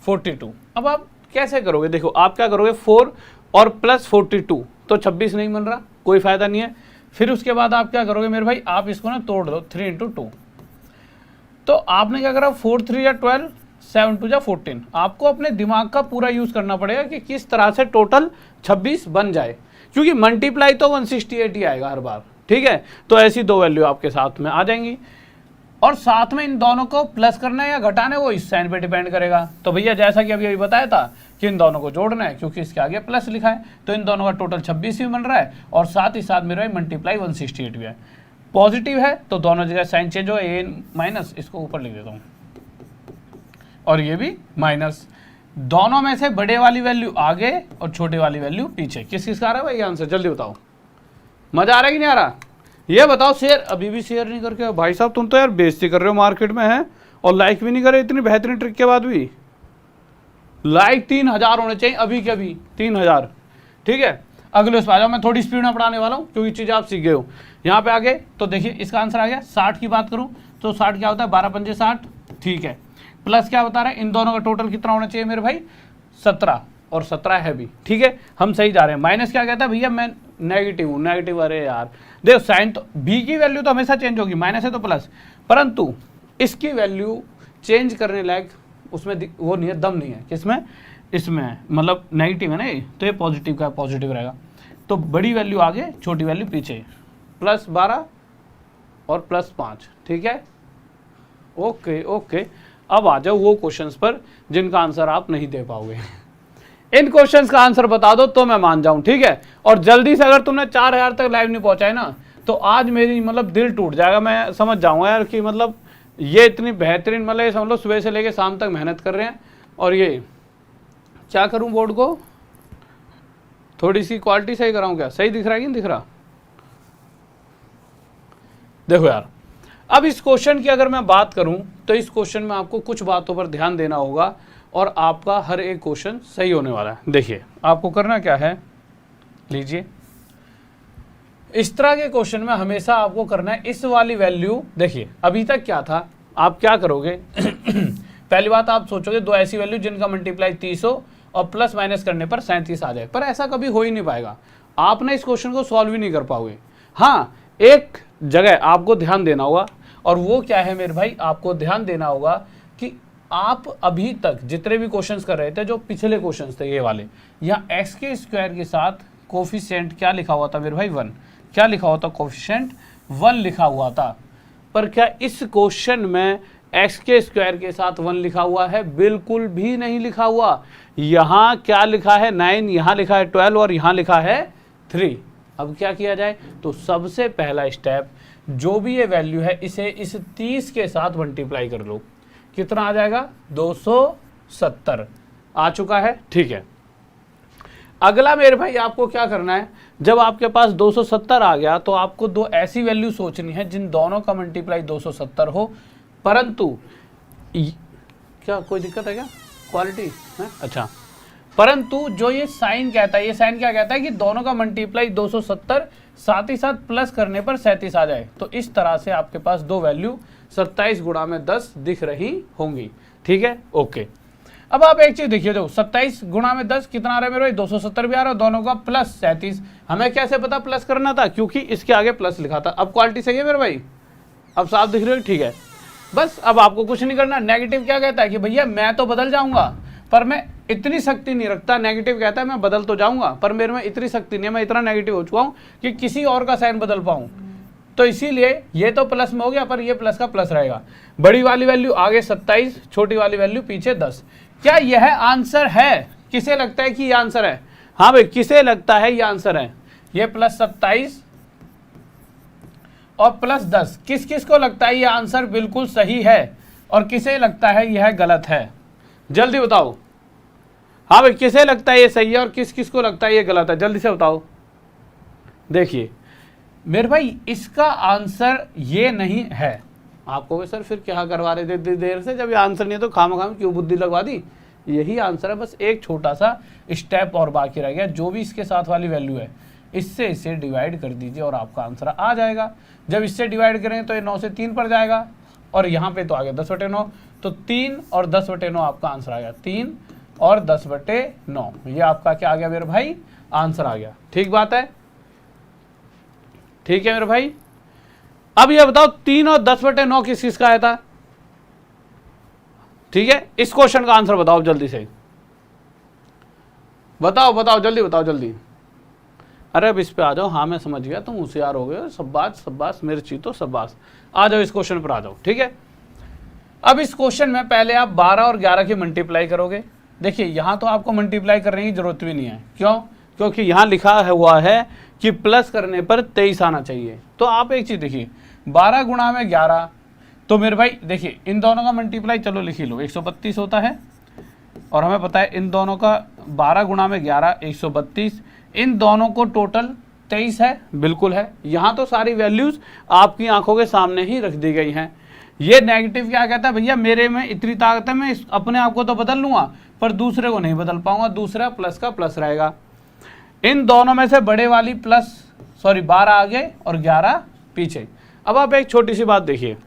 42। अब आप कैसे करोगे, देखो आप क्या करोगे, 4 और प्लस 42, तो 26 नहीं बन रहा, कोई फायदा नहीं है। फिर उसके बाद आप क्या करोगे मेरे भाई, आप इसको ना तोड़ दो, 3 × 2, तो आपने क्या करा, 4 3 जा 12, 7 2 जा 14। आपको अपने दिमाग का पूरा यूज करना पड़ेगा कि किस तरह से टोटल 26 बन जाए, क्योंकि मल्टीप्लाई तो 168 ही आएगा हर बार, ठीक है। तो ऐसी दो वैल्यू आपके साथ में आ जाएंगी, और साथ में इन दोनों को प्लस करना है या घटाना है वो इस साइन पे डिपेंड करेगा। तो भैया जैसा कि अभी बताया था कि इन दोनों को जोड़ना है, क्योंकि इसके आगे प्लस लिखा है, तो इन दोनों का टोटल 26 भी बन रहा है, और साथ ही साथ मेरा मल्टीप्लाई 168 भी है। पॉजिटिव है तो दोनों जगह साइन चेंज हो, ए माइनस, इसको ऊपर लिख देता हूँ, और ये भी माइनस। दोनों में से बड़े वाली वैल्यू आगे और छोटे वाली वैल्यू पीछे। किस किस का आ रहा है भाई आंसर, जल्दी बताओ। मजा आ रहा है कि नहीं आ रहा, ये बताओ। शेयर अभी भी शेयर नहीं करके भाई साहब, तुम तो यार बेइज्जती कर रहे हो मार्केट में है, और लाइक भी नहीं करे इतनी बेहतरीन ट्रिक के बाद भी। लाइक 3000 होने चाहिए अभी के अभी, 3000। ठीक है, अगले उस पर आ जाओ। मैं थोड़ी स्पीड में पढ़ाने वाला हूँ क्योंकि चीज़ें आप सीख गए हो। यहाँ पे आगे तो देखिए इसका आंसर आ गया 60 की बात करूँ तो 60 क्या होता है, 12 पंजे 60। ठीक है, प्लस क्या बता रहे हैं, इन दोनों का टोटल कितना होना चाहिए मेरे भाई, 17, और 17 है भी। ठीक है, हम सही जा रहे हैं। माइनस क्या कहता है भैया, मैं नेगेटिव हूँ, नेगेटिव। अरे यार देखो साइन तो बी की वैल्यू तो हमेशा चेंज होगी, माइनस है तो प्लस, परंतु इसकी वैल्यू चेंज करने लायक उसमें वो नहीं है, दम नहीं है। किसमें, इसमें है, मतलब नेगेटिव है ना ये, तो ये पॉजिटिव का पॉजिटिव रहेगा। तो बड़ी वैल्यू आगे, छोटी वैल्यू पीछे, +12 और +5। ठीक है, ओके ओके। अब आ जाओ वो क्वेश्चंस पर जिनका आंसर आप नहीं दे पाओगे। इन क्वेश्चंस का आंसर बता दो तो मैं मान जाऊं, ठीक है। और जल्दी से, अगर तुमने 4000 तक लाइव नहीं पहुंचाए ना, तो आज मेरी मतलब दिल टूट जाएगा। मैं समझ जाऊंगा यार कि मतलब ये इतनी बेहतरीन, मतलब ये समझ लो सुबह से लेके शाम तक मेहनत कर रहे हैं। और ये क्या करूं, बोर्ड को थोड़ी सी क्वालिटी सही कराऊं, क्या सही दिख रहा है कि नहीं दिख रहा। देखो यार, अब इस क्वेश्चन की अगर मैं बात करूं तो इस क्वेश्चन में आपको कुछ बातों पर ध्यान देना होगा, और आपका हर एक क्वेश्चन सही होने वाला है। देखिए आपको करना क्या है, लीजिए इस तरह के क्वेश्चन में हमेशा आपको करना है इस वाली वैल्यू। देखिए अभी तक क्या था, आप क्या करोगे पहली बात आप सोचोगे दो ऐसी वैल्यू जिनका मल्टीप्लाई 30 हो और प्लस माइनस करने पर 37 आ जाए, पर ऐसा कभी हो ही नहीं पाएगा। आप ना इस क्वेश्चन को सॉल्व ही नहीं कर पाओगे। हाँ, एक जगह आपको ध्यान देना होगा, और वो क्या है मेरे भाई, आपको ध्यान देना होगा कि आप अभी तक जितने भी क्वेश्चंस कर रहे थे, जो पिछले क्वेश्चंस थे ये वाले, यहाँ एक्स के स्क्वायर के साथ कोफिशिएंट क्या लिखा हुआ था मेरे भाई, 1। क्या लिखा हुआ था, कोफिशिएंट 1 लिखा हुआ था। पर क्या इस क्वेश्चन में एक्स के स्क्वायर के साथ 1 लिखा हुआ है? बिल्कुल भी नहीं लिखा हुआ। यहाँ क्या लिखा है, 9, यहाँ लिखा है 12, और यहाँ लिखा है 3। अब क्या किया जाए, तो सबसे पहला स्टेप, जो भी ये वैल्यू है इसे इस 30 के साथ मल्टीप्लाई कर लो। कितना आ जाएगा, 270 आ चुका है। ठीक है, अगला मेरे भाई आपको क्या करना है, जब आपके पास 270 आ गया तो आपको दो ऐसी वैल्यू सोचनी है जिन दोनों का मल्टीप्लाई 270 हो, परंतु क्या कोई दिक्कत है क्या, क्वालिटी है अच्छा, परंतु जो ये साइन कहता है, ये साइन क्या कहता है कि दोनों का मल्टीप्लाई 270 साथ ही साथ प्लस करने पर 37 आ जाए। तो इस तरह से आपके पास दो वैल्यू 27 गुणा में 10 दिख रही होंगी। ठीक है, ओके। अब आप एक चीज देखिए, जो 27 गुणा में 10 कितना आ रहा है मेरे भाई, 270 भी आ रहा है, दोनों का प्लस 37। हमें कैसे पता प्लस करना था, क्योंकि इसके आगे प्लस लिखा था। अब क्वालिटी सही है मेरे भाई, अब साफ दिख रही है, ठीक है। बस अब आपको कुछ नहीं करना। नेगेटिव क्या कहता है कि भैया मैं तो बदल जाऊंगा, पर मैं इतनी शक्ति नहीं रखता। नेगेटिव कहता है मैं बदल तो जाऊंगा, पर मेरे में इतनी शक्ति नहीं है, मैं इतना नेगेटिव हो चुका हूं कि किसी और का साइन बदल पाऊं। तो इसीलिए ये तो प्लस में हो गया, पर ये प्लस का प्लस रहेगा। बड़ी वाली वैल्यू आगे 27, छोटी वाली वैल्यू पीछे 10। क्या यह आंसर है? किसे लगता है कि ये आंसर है? हाँ भाई, किसे लगता है ये आंसर है? ये प्लस 27 और प्लस 10, किस किस को लगता है ये आंसर बिल्कुल सही है, और किसे लगता है यह गलत है? जल्दी बताओ। हाँ भाई, किसे लगता है ये सही है और किस किस को लगता है ये गलत है? जल्दी से बताओ। देखिए मेरे भाई, इसका आंसर ये नहीं है। आपको सर फिर क्या करवा रहे थे देर से, जब ये आंसर नहीं है तो खाम क्यों बुद्धि लगवा दी? यही आंसर है, बस एक छोटा सा स्टेप और बाकी रह गया। जो भी इसके साथ वाली वैल्यू है, इससे इसे डिवाइड कर दीजिए और आपका आंसर आ जाएगा। जब इससे डिवाइड करेंगे तो ये 9 से 3 पर जाएगा, और यहाँ पे तो आ गया 10/9, तो 3 और 10/9 आपका आंसर आ गया। 3 और 10/9, ये आपका क्या आ गया मेरे भाई, आंसर आ गया। ठीक बात है, ठीक है मेरे भाई। अब ये बताओ 3 और 10/9 किस किस का आया था? ठीक है, इस क्वेश्चन का आंसर बताओ जल्दी से, बताओ बताओ, जल्दी बताओ, जल्दी अरे अब इस पे आ जाओ। हाँ मैं समझ गया, तुम होशियार हो गए, शाबाश मिर्ची तो शाबाश। आ जाओ इस क्वेश्चन पर आ जाओ, ठीक है। अब इस क्वेश्चन में पहले आप 12 और 11 की मल्टीप्लाई करोगे। देखिए यहाँ तो आपको मल्टीप्लाई करने की जरूरत भी नहीं है, क्यों? क्योंकि यहाँ लिखा हुआ है कि प्लस करने पर 23 आना चाहिए। तो आप एक चीज देखिए, 12 गुणा में 11, तो मेरे भाई देखिए इन दोनों का मल्टीप्लाई चलो लिख ही लो, 132 होता है। और हमें पता है इन दोनों का 12 गुणा में 11 132, इन दोनों को टोटल 23 है, बिल्कुल है। यहाँ तो सारी वैल्यूज आपकी आंखों के सामने ही रख दी गई हैं। ये नेगेटिव क्या कहता है, भैया मेरे में इतनी ताकत है, मैं अपने आप को तो बदल लूंगा पर दूसरे को नहीं बदल पाऊंगा, दूसरा प्लस का प्लस रहेगा। इन दोनों में से बड़े वाली 12 आगे और 11 पीछे। अब आप एक छोटी सी बात देखिए,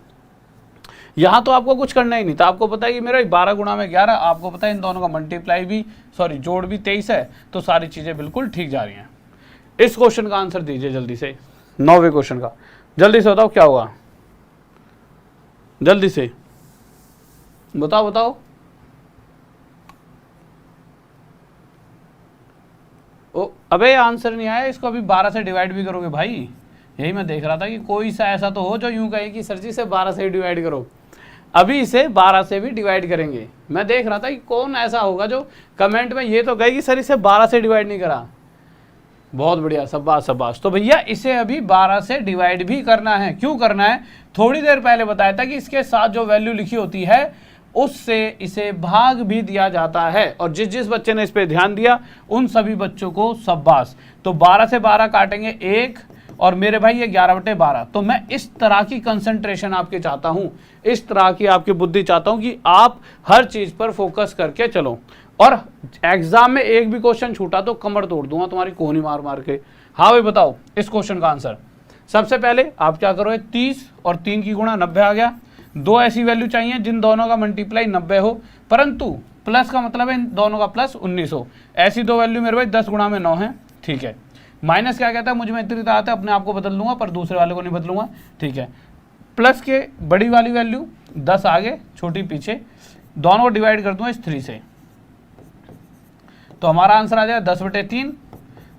यहाँ तो आपको कुछ करना ही नहीं था, आपको पता है कि मेरा 12 गुणा में 11, आपको पता है इन दोनों का मल्टीप्लाई भी जोड़ भी 23 है, तो सारी चीज़ें बिल्कुल ठीक जा रही हैं। इस क्वेश्चन का आंसर दीजिए जल्दी से, 9वें क्वेश्चन का। जल्दी से बताओ क्या हुआ, जल्दी से बताओ। ओ अबे आंसर नहीं आया, इसको अभी 12 से डिवाइड भी करोगे भाई? यही मैं देख रहा था कि कोई सा ऐसा तो हो जो यूं कहे कि सर जी से 12 से डिवाइड करो। अभी इसे 12 से भी डिवाइड करेंगे। मैं देख रहा था कि कौन ऐसा होगा जो कमेंट में ये तो कहे कि सर इसे 12 से डिवाइड नहीं करा। बहुत बढ़िया, शाबाश। तो भैया इसे अभी 12 से डिवाइड भी करना है। क्यों करना है? थोड़ी देर पहले बताया था कि इसके साथ जो वैल्यू लिखी होती है उससे इसे भाग भी दिया जाता है, और जिस बच्चे ने इस पे ध्यान दिया उन सभी बच्चों को शाबाश। तो 12 से 12 काटेंगे 1, और मेरे भाई ये 11/12। तो मैं इस तरह की कंसंट्रेशन आपके चाहता हूं, इस तरह की आपकी बुद्धि चाहता हूं कि आप हर चीज पर फोकस करके चलो, और एग्जाम में एक भी क्वेश्चन छूटा तो कमर तोड़ दूंगा तुम्हारी कोहनी मार के। हाँ भाई बताओ इस क्वेश्चन का आंसर। सबसे पहले आप क्या करो, 30 और 3 की गुणा 90 आ गया। दो ऐसी वैल्यू चाहिए जिन दोनों का मल्टीप्लाई 90 हो, परंतु प्लस का मतलब है इन दोनों का प्लस 19 हो। ऐसी दो वैल्यू मेरे भाई 10 गुणा में 9 है, ठीक है। माइनस क्या कहता है, मुझे में इतनी आता है अपने आप को बदल दूंगा पर दूसरे वाले को नहीं बदलूंगा, ठीक है। प्लस के बड़ी वाली वैल्यू 10 आगे छोटी पीछे, दोनों को डिवाइड कर दूंगा इस 3 से, तो हमारा आंसर आ जाएगा 10/3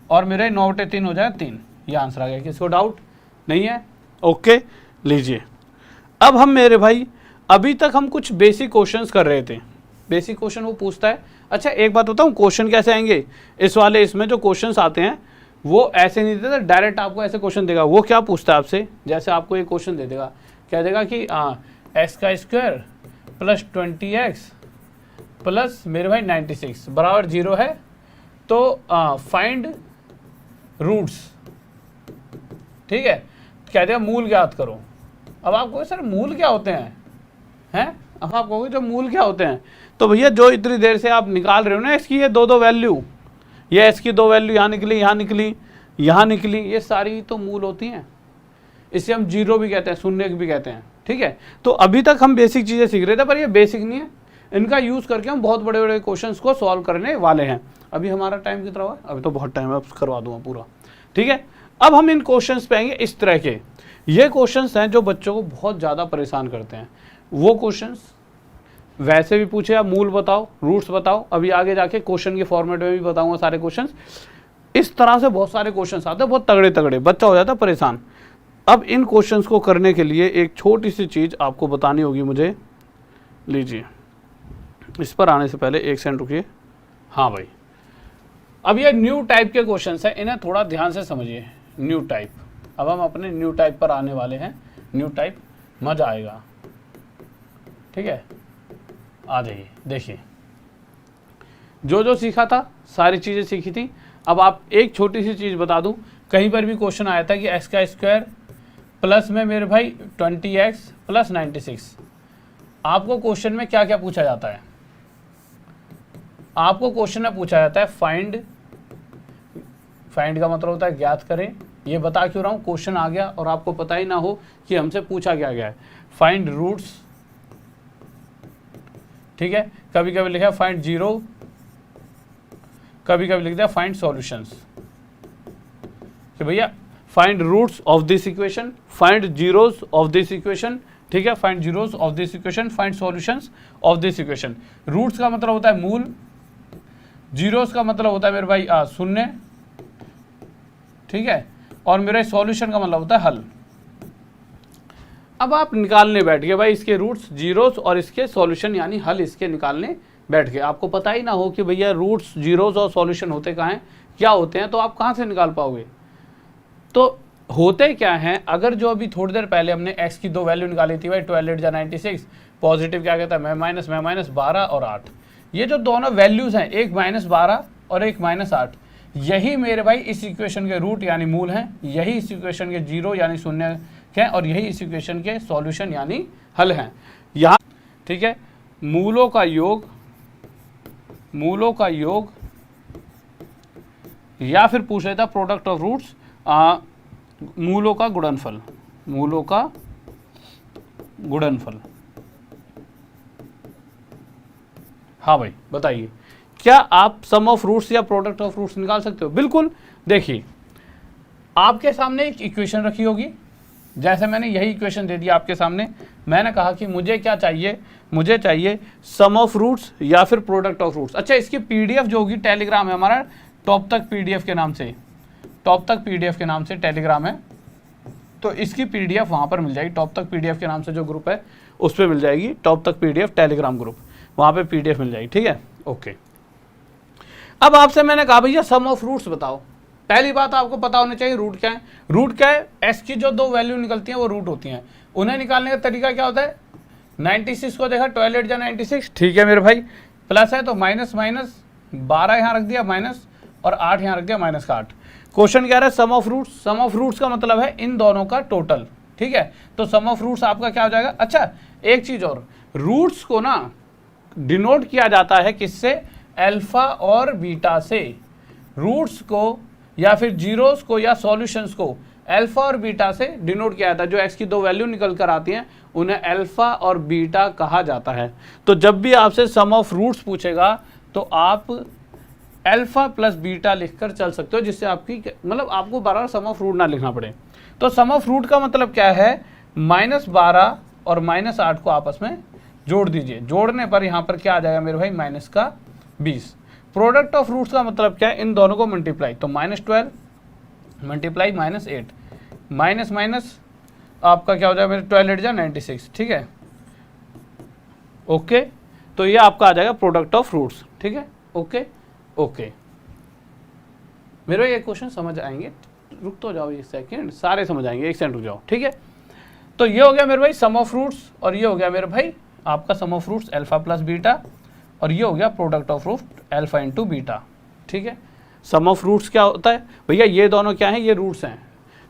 और मेरे 9/3 हो जाएगा 3। ये आंसर आ गया। किसको डाउट नहीं है? ओके लीजिए। अब हम मेरे भाई अभी तक हम कुछ बेसिक क्वेश्चंस कर रहे थे। बेसिक क्वेश्चन वो पूछता है। अच्छा एक बात बताऊं, क्वेश्चन कैसे आएंगे इस वाले, इसमें जो क्वेश्चंस आते हैं वो ऐसे नहीं देता, डायरेक्ट आपको ऐसे क्वेश्चन देगा। वो क्या पूछता है आपसे, जैसे आपको एक क्वेश्चन दे देगा, कह देगा कि x² + 20x प्लस मेरे भाई 96 बराबर 0 है, तो फाइंड रूट्स, ठीक है। कह देगा मूल ज्ञात करो। अब आप कहोगे सर मूल क्या होते हैं? अब आप कहोगे जो मूल क्या होते हैं, तो भैया जो इतनी देर से आप निकाल रहे हो ना इसकी ये दो वैल्यू, ये इसकी 2 वैल्यू यहाँ निकली, यहाँ निकली, यहाँ निकली, ये सारी तो मूल होती हैं। इसे हम जीरो भी कहते हैं, शून्य भी कहते हैं, ठीक है। तो अभी तक हम बेसिक चीज़ें सीख रहे थे, पर ये बेसिक नहीं है, इनका यूज़ करके हम बहुत बड़े बड़े क्वेश्चंस को सॉल्व करने वाले हैं। अभी हमारा टाइम कितना हुआ? अभी तो बहुत टाइम है, अब करवा दूंगा पूरा, ठीक है। अब हम इन क्वेश्चंस पे आएंगे। इस तरह के ये क्वेश्चंस हैं जो बच्चों को बहुत ज़्यादा परेशान करते हैं। वो क्वेश्चंस वैसे भी पूछे, आप मूल बताओ, रूट्स बताओ, अभी आगे जाके क्वेश्चन के फॉर्मेट में भी बताऊंगा सारे क्वेश्चंस। इस तरह से बहुत सारे क्वेश्चंस आते हैं, बहुत तगड़े तगड़े, बच्चा हो जाता है परेशान। अब इन क्वेश्चंस को करने के लिए एक छोटी सी चीज़ आपको बतानी होगी मुझे। लीजिए, इस पर आने से पहले एक सेकंड रुकिए। हाँ भाई, अब ये न्यू टाइप के क्वेश्चंस हैं, इन्हें थोड़ा ध्यान से समझिए। न्यू टाइप, अब हम अपने न्यू टाइप पर आने वाले हैं। न्यू टाइप, मजा आएगा, ठीक है। आ जाइए, देखिए जो सीखा था सारी चीज़ें सीखी थी। अब आप एक छोटी सी चीज़ बता दूं, कहीं पर भी क्वेश्चन आया था कि x² प्लस में मेरे भाई 20x + 96, आपको क्वेश्चन में क्या क्या पूछा जाता है? आपको क्वेश्चन में पूछा जाता है फाइंड का मतलब होता है ज्ञात करें। ये बता क्यों रहा हूँ, क्वेश्चन आ गया और आपको पता ही ना हो कि हमसे पूछा क्या गया है। फाइंड रूट्स, ठीक है। कभी कभी लिखा है फाइंड 0, कभी कभी लिख दिया फाइंड सॉल्यूशंस, कि भैया find roots of this equation, find zeros of this equation, ठीक है। Find zeros of this equation, find solutions of this equation. Roots का मतलब होता है मूल, जीरोस का मतलब होता है मेरे भाई शून्य, ठीक है, और मेरा सॉल्यूशन का मतलब होता है हल। अब आप निकालने बैठ गए भाई इसके रूट्स जीरोस और इसके सॉल्यूशन यानी हल इसके निकालने बैठ गए। आपको पता ही ना हो कि भैया रूट्स जीरोस और सॉल्यूशन होते कहाँ हैं, क्या होते हैं, तो आप कहाँ से निकाल पाओगे। तो होते क्या हैं, अगर जो अभी थोड़ी देर पहले हमने x की 2 वैल्यू निकाली थी भाई 12 या 96, पॉजिटिव क्या कहता है मैं माइनस 12 और 8, ये जो दोनों वैल्यूज़ हैं एक -12 और एक -8, यही मेरे भाई इस इक्वेशन के रूट यानी मूल हैं, यही इस इक्वेशन के जीरो यानी शून्य हैं, और यही इस इक्वेशन के सॉल्यूशन यानी हल हैं। यहाँ ठीक है, मूलों का योग या फिर पूछ लेता प्रोडक्ट ऑफ रूट्स, मूलों का गुणनफल। हाँ भाई बताइए, क्या आप सम ऑफ रूट्स या प्रोडक्ट ऑफ रूट्स निकाल सकते हो? बिल्कुल। देखिए आपके सामने एक इक्वेशन रखी होगी, जैसे मैंने यही इक्वेशन दे दिया आपके सामने, मैंने कहा कि मुझे क्या चाहिए, मुझे चाहिए सम ऑफ रूट्स या फिर प्रोडक्ट ऑफ रूट्स। अच्छा, इसकी पीडीएफ जो होगी, टेलीग्राम है हमारा टॉप तक पीडीएफ के नाम से टेलीग्राम है, तो इसकी पीडीएफ वहाँ पर मिल जाएगी। टॉप तक पीडीएफ के नाम से जो ग्रुप है उस पर मिल जाएगी, टॉप तक पीडीएफ टेलीग्राम ग्रुप, वहाँ पे पीडीएफ मिल जाएगी। ठीक है, ओके। अब आपसे मैंने कहा भैया सम ऑफ रूट्स बताओ। पहली बात आपको पता होनी चाहिए रूट क्या है। रूट क्या है? एस की जो 2 वैल्यू निकलती हैं वो रूट होती हैं। उन्हें निकालने का तरीका क्या होता है? 96 को देखा, 12 या 96, ठीक है मेरे भाई, प्लस है तो माइनस 12 यहाँ रख दिया माइनस, और 8 यहाँ रख दिया माइनस का 8। क्वेश्चन क्या है? Sum of roots. Sum of roots का मतलब है इन दोनों का टोटल। ठीक है, तो सम ऑफ रूट्स आपका क्या हो जाएगा? अच्छा एक चीज और, रूट्स को ना डिनोट किया जाता है किससे? अल्फा और बीटा से। रूट्स को या फिर जीरोस को या सॉल्यूशंस को अल्फा और बीटा से डिनोट किया जाता है। जो एक्स की 2 वैल्यू निकल कर आती हैं उन्हें अल्फा और बीटा कहा जाता है। तो जब भी आपसे सम ऑफ रूट्स पूछेगा तो आप अल्फा प्लस बीटा लिखकर चल सकते हो, जिससे आपकी मतलब आपको बार-बार सम ऑफ रूट ना लिखना पड़े। तो सम ऑफ रूट का मतलब क्या है? -12 और -8 को आपस में जोड़ दीजिए। जोड़ने पर यहाँ पर क्या आ जाएगा मेरे भाई? माइनस का 20। प्रोडक्ट ऑफ रूट्स का मतलब क्या है? इन दोनों को मल्टीप्लाई, तो -12 मल्टीप्लाई -8, माइनस माइनस आपका क्या हो जाएगा मेरे? 12 या 96। ठीक है, ओके। तो ये आपका आ जाएगा प्रोडक्ट ऑफ रूट्स। ठीक है, ओके ओके। मेरे ये क्वेश्चन समझ आएंगे, रुक तो जाओ एक सेकेंड, सारे समझ आएंगे, एक सेकंड रुक जाओ। ठीक है, तो ये हो गया मेरे भाई सम ऑफ रूट्स, और ये हो गया मेरे भाई आपका sum of roots alpha plus beta, और ये हो गया product of root alpha into beta. ठीक है, सम ऑफ रूट्स क्या होता है भैया? ये दोनों क्या हैं? ये रूट्स हैं।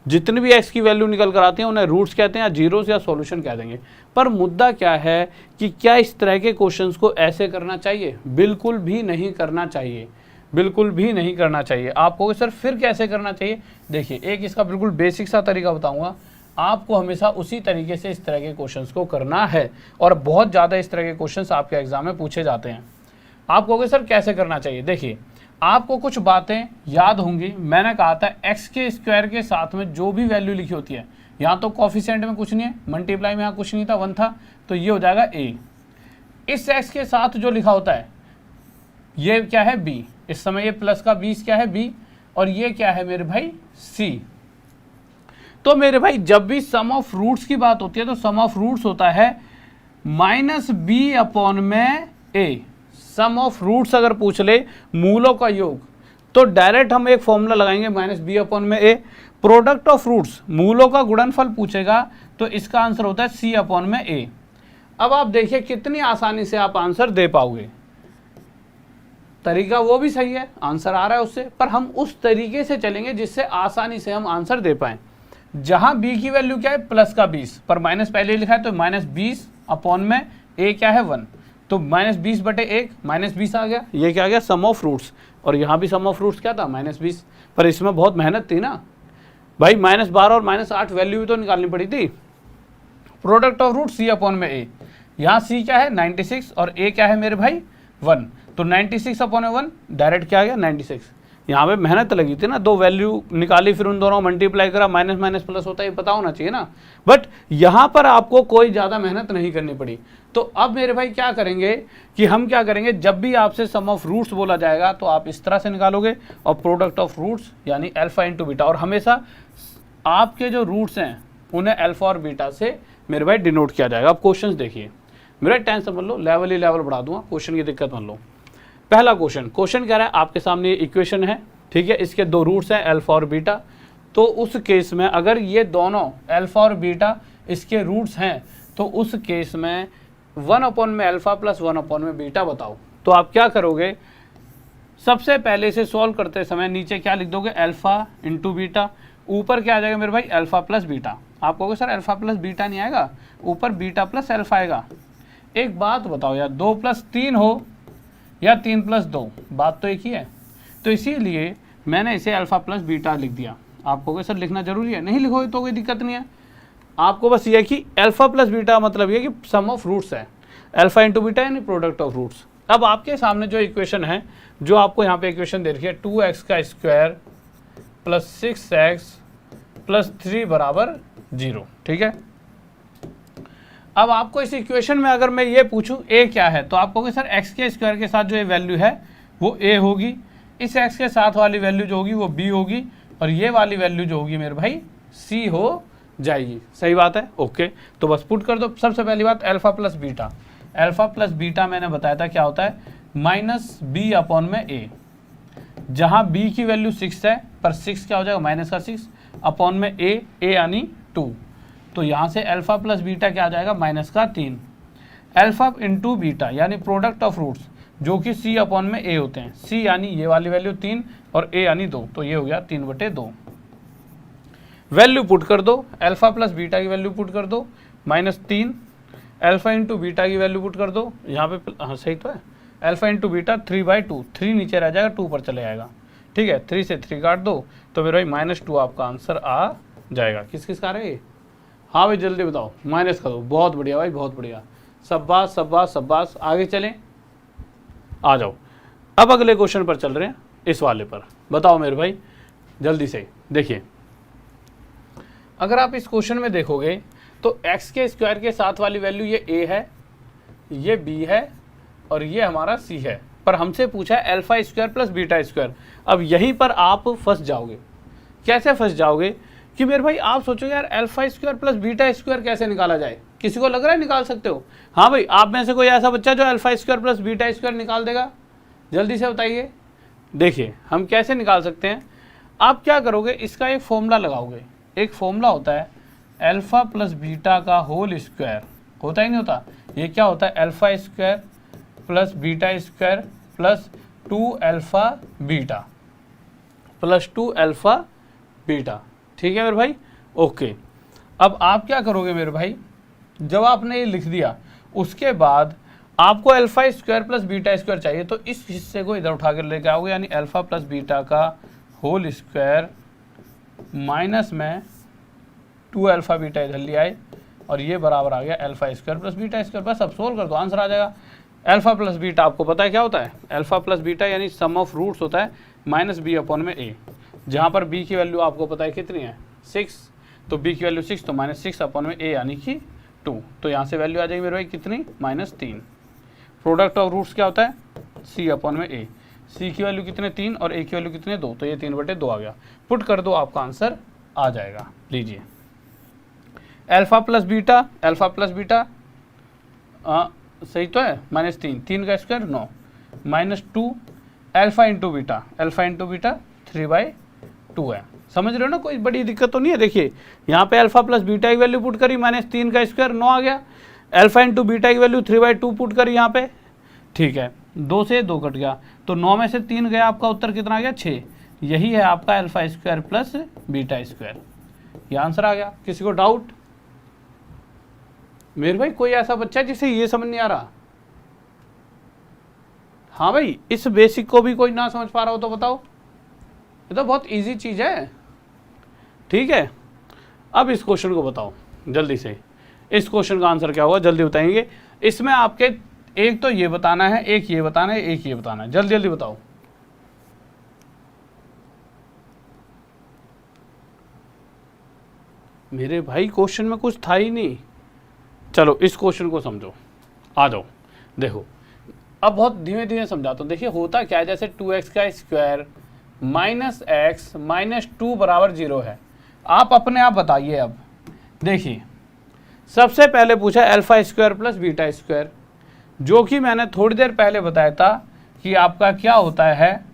जितनी भी एक्स की वैल्यू निकल कर आती हैं उन्हें रूट्स कहते हैं, या जीरोस या सॉल्यूशन कह देंगे। पर मुद्दा क्या है कि क्या इस तरह के क्वेश्चंस को ऐसे करना चाहिए? बिल्कुल भी नहीं करना चाहिए, बिल्कुल भी नहीं करना चाहिए। आपको सर फिर कैसे करना चाहिए? देखिए, एक इसका बिल्कुल बेसिक सा तरीका बताऊंगा। आपको हमेशा उसी तरीके से इस तरह के क्वेश्चंस को करना है, और बहुत ज़्यादा इस तरह के क्वेश्चंस आपके एग्जाम में पूछे जाते हैं। आप कहोगे सर कैसे करना चाहिए? देखिए, आपको कुछ बातें याद होंगी। मैंने कहा था एक्स के स्क्वायर के साथ में जो भी वैल्यू लिखी होती है, यहाँ तो कॉफिशिएंट में कुछ नहीं है, मल्टीप्लाई में यहाँ कुछ नहीं था, 1 था, तो ये हो जाएगा ए। इस एक्स के साथ जो लिखा होता है ये क्या है? बी। इस समय ये प्लस का 20 क्या है? बी। और ये क्या है मेरे भाई? सी। तो मेरे भाई जब भी सम ऑफ रूट्स की बात होती है तो सम ऑफ रूट्स होता है -b में a। सम ऑफ रूट्स अगर पूछ ले मूलों का योग, तो डायरेक्ट हम एक फॉर्मूला लगाएंगे -b में a। प्रोडक्ट ऑफ रूट्स मूलों का गुणनफल पूछेगा तो इसका आंसर होता है c में a। अब आप देखिए कितनी आसानी से आप आंसर दे पाओगे। तरीका वो भी सही है, आंसर आ रहा है उससे, पर हम उस तरीके से चलेंगे जिससे आसानी से हम आंसर दे पाएं। जहां b की वैल्यू क्या है? प्लस का 20, पर माइनस पहले ही लिखा है तो -20 में a क्या है? 1, तो -20/1 -20 आ गया। ये क्या आ गया? सम ऑफ रूट्स। और यहाँ भी सम ऑफ रूट्स क्या था? -20। पर इसमें बहुत मेहनत थी ना भाई, -12 और -8 वैल्यू भी तो निकालनी पड़ी थी। प्रोडक्ट ऑफ रूट c में a, यहाँ c क्या है? 96, और a क्या है मेरे भाई? 1, तो 96/1 डायरेक्ट क्या आ गया? 96। यहाँ पे मेहनत लगी थी ना, दो वैल्यू निकाली फिर उन दोनों मल्टीप्लाई करा, माइनस माइनस प्लस होता है, ये पता होना चाहिए ना। बट यहाँ पर आपको कोई ज़्यादा मेहनत नहीं करनी पड़ी। तो अब मेरे भाई क्या करेंगे कि हम क्या करेंगे, जब भी आपसे सम ऑफ रूट्स बोला जाएगा तो आप इस तरह से निकालोगे, और प्रोडक्ट ऑफ रूट्स यानी अल्फा इंटू बीटा, और हमेशा आपके जो रूट्स हैं उन्हें अल्फा और बीटा से मेरे भाई डिनोट किया जाएगा। अब क्वेश्चन देखिए मेरा, टेंशन मत लो, लेवल ही लेवल बढ़ा दूंगा, क्वेश्चन की दिक्कत मत लो। पहला क्वेश्चन कह रहा है आपके सामने इक्वेशन है, ठीक है, इसके दो रूट्स हैं अल्फा और बीटा। तो उस केस में अगर ये दोनों अल्फा और बीटा इसके रूट्स हैं तो उस केस में 1 में अल्फा प्लस 1 में बीटा बताओ। तो आप क्या करोगे, सबसे पहले से सॉल्व करते समय नीचे क्या लिख दोगे, अल्फा इंटू बीटा, ऊपर क्या आ जाएगा मेरे भाई, अल्फा प्लस बीटा। आप कहोगे सर अल्फा प्लस बीटा नहीं आएगा, ऊपर बीटा प्लस अल्फा आएगा। एक बात बताओ यार, 2 + 3 हो या 3 + 2, बात तो एक ही है। तो इसीलिए मैंने इसे अल्फा प्लस बीटा लिख दिया। आप कहोगे सर लिखना जरूरी है, नहीं लिखोगे तो कोई दिक्कत नहीं है। आपको बस ये कि अल्फा प्लस बीटा मतलब ये कि सम ऑफ रूट्स है, अल्फा इंटू बीटा यानी प्रोडक्ट ऑफ रूट्स। अब आपके सामने जो इक्वेशन है, जो आपको यहाँ पे इक्वेशन दे रखी है, 2x² + 6x + 3 = 0, ठीक है। अब आपको इस इक्वेशन में अगर मैं ये पूछूं a क्या है, तो आप कहोगे सर x² के साथ जो ये वैल्यू है वो a होगी, इस x के साथ वाली वैल्यू जो होगी वो b होगी, और ये वाली वैल्यू जो होगी मेरे भाई c हो जाएगी। सही बात है, ओके। तो बस पुट कर दो। सबसे पहली बात alpha plus beta, alpha plus beta मैंने बताया था क्या होता है, -b/a, जहाँ b की वैल्यू 6 है, पर 6 क्या हो जाएगा, -6 a यानी 2। तो यहाँ से अल्फा प्लस बीटा क्या आ जाएगा, -3। अल्फा इंटू बीटा यानी प्रोडक्ट ऑफ रूट्स, जो कि c/a होते हैं, c यानी ये वाली वैल्यू 3 और a यानी 2, तो ये हो गया 3/2। वैल्यू पुट कर दो, अल्फा प्लस बीटा की वैल्यू पुट कर दो, -3, अल्फा इंटू बीटा की वैल्यू पुट कर दो, यहाँ पे हाँ सही तो है, अल्फा इंटू बीटा 3/2, 3 नीचे रह जाएगा, 2 पर चले जाएगा, ठीक है। 3 से 3 काट दो, तो मेरे भाई -2 आपका आंसर आ जाएगा। किस किस का रहा है, हाँ भाई जल्दी बताओ, माइनस कर दो। बहुत बढ़िया भाई, बहुत बढ़िया, शाबाश शाबाश शाबाश। आगे चलें, आ जाओ। अब अगले क्वेश्चन पर चल रहे हैं, इस वाले पर बताओ मेरे भाई जल्दी से। देखिए अगर आप इस क्वेश्चन में देखोगे तो x² के साथ वाली वैल्यू ये a है, ये b है, और ये हमारा c है, पर हमसे पूछा है α² प्लस β²। अब यहीं पर आप फंस जाओगे। कैसे फंस जाओगे कि मेरे भाई आप सोचोगे यार α² प्लस β² कैसे निकाला जाए, किसी को लग रहा है निकाल सकते हो? हाँ भाई, आप में से कोई ऐसा बच्चा जो α² प्लस β² निकाल देगा, जल्दी से बताइए। देखिए हम कैसे निकाल सकते हैं। आप क्या करोगे, इसका एक फॉर्मूला लगाओगे। एक फॉर्मूला होता है अल्फा प्लस बीटा का होल स्क्वायर, होता ही नहीं होता, ये क्या होता है, α² plus β² plus 2α beta plus 2α beta, ठीक है मेरे भाई, ओके। अब आप क्या करोगे मेरे भाई, जब आपने ये लिख दिया उसके बाद आपको α² प्लस β² चाहिए, तो इस हिस्से को इधर उठा कर लेके आओगे, यानी अल्फा प्लस बीटा का होल स्क्वायर माइनस में 2α बीटा इधर ले आए, और ये बराबर आ गया α² प्लस β²। बस अब सोल्व कर दो, आंसर आ जाएगा। अल्फा प्लस बीटा आपको पता है क्या होता है, अल्फा प्लस बीटा यानी सम ऑफ रूट्स होता है -b/a, जहाँ पर b की वैल्यू आपको पता है कितनी है, 6, तो b की वैल्यू 6, तो -6/a यानी कि 2। तो यहाँ से वैल्यू आ जाएगी मेरे भाई कितनी, -3। प्रोडक्ट ऑफ रूट्स क्या होता है, c/a, c की वैल्यू कितने 3 और a की वैल्यू कितने 2, तो ये 3/2 आ गया। पुट कर दो, आपका आंसर आ जाएगा। लीजिए अल्फा प्लस बीटा सही तो है, -3, 3 का स्क्वायर 9, -2 अल्फा इंटू बीटा 3/2 है। समझ रहे हो ना, कोई बड़ी दिक्कत तो नहीं है। देखिए यहाँ पे अल्फा प्लस बीटा की वैल्यू पुट करी, -3 का स्क्वायर 9 आ गया, अल्फा इंटू बीटा की वैल्यू 3/2 पुट करी यहाँ पे, ठीक है। 2 से 2 कट गया, तो 9 में से 3 गया, आपका उत्तर कितना आ गया, 6। यही है आपका α² प्लस β², ये आंसर आ गया। किसी को डाउट मेरे भाई, कोई ऐसा बच्चा है जिसे ये समझ नहीं आ रहा? हाँ भाई, इस बेसिक को भी कोई ना समझ पा रहा हो तो बताओ, ये तो बहुत इजी चीज है, ठीक है। अब इस क्वेश्चन को बताओ जल्दी से, इस क्वेश्चन का आंसर क्या होगा, जल्दी बताएंगे। इसमें आपके एक तो ये बताना है, एक ये बताना है, एक ये बताना है, जल्दी जल्दी बताओ। मेरे भाई क्वेश्चन में कुछ था ही नहीं। चलो इस क्वेश्चन को समझो, आ जाओ देखो, अब बहुत धीमे धीमे समझाता हूँ। देखिए होता क्या है, जैसे 2x का स्क्वायर माइनस एक्स माइनस 2 बराबर 0 है। आप अपने आप बताइए। अब देखिए सबसे पहले पूछा alpha square plus beta square, जो कि मैंने थोड़ी देर पहले बताया था कि आपका क्या होता है,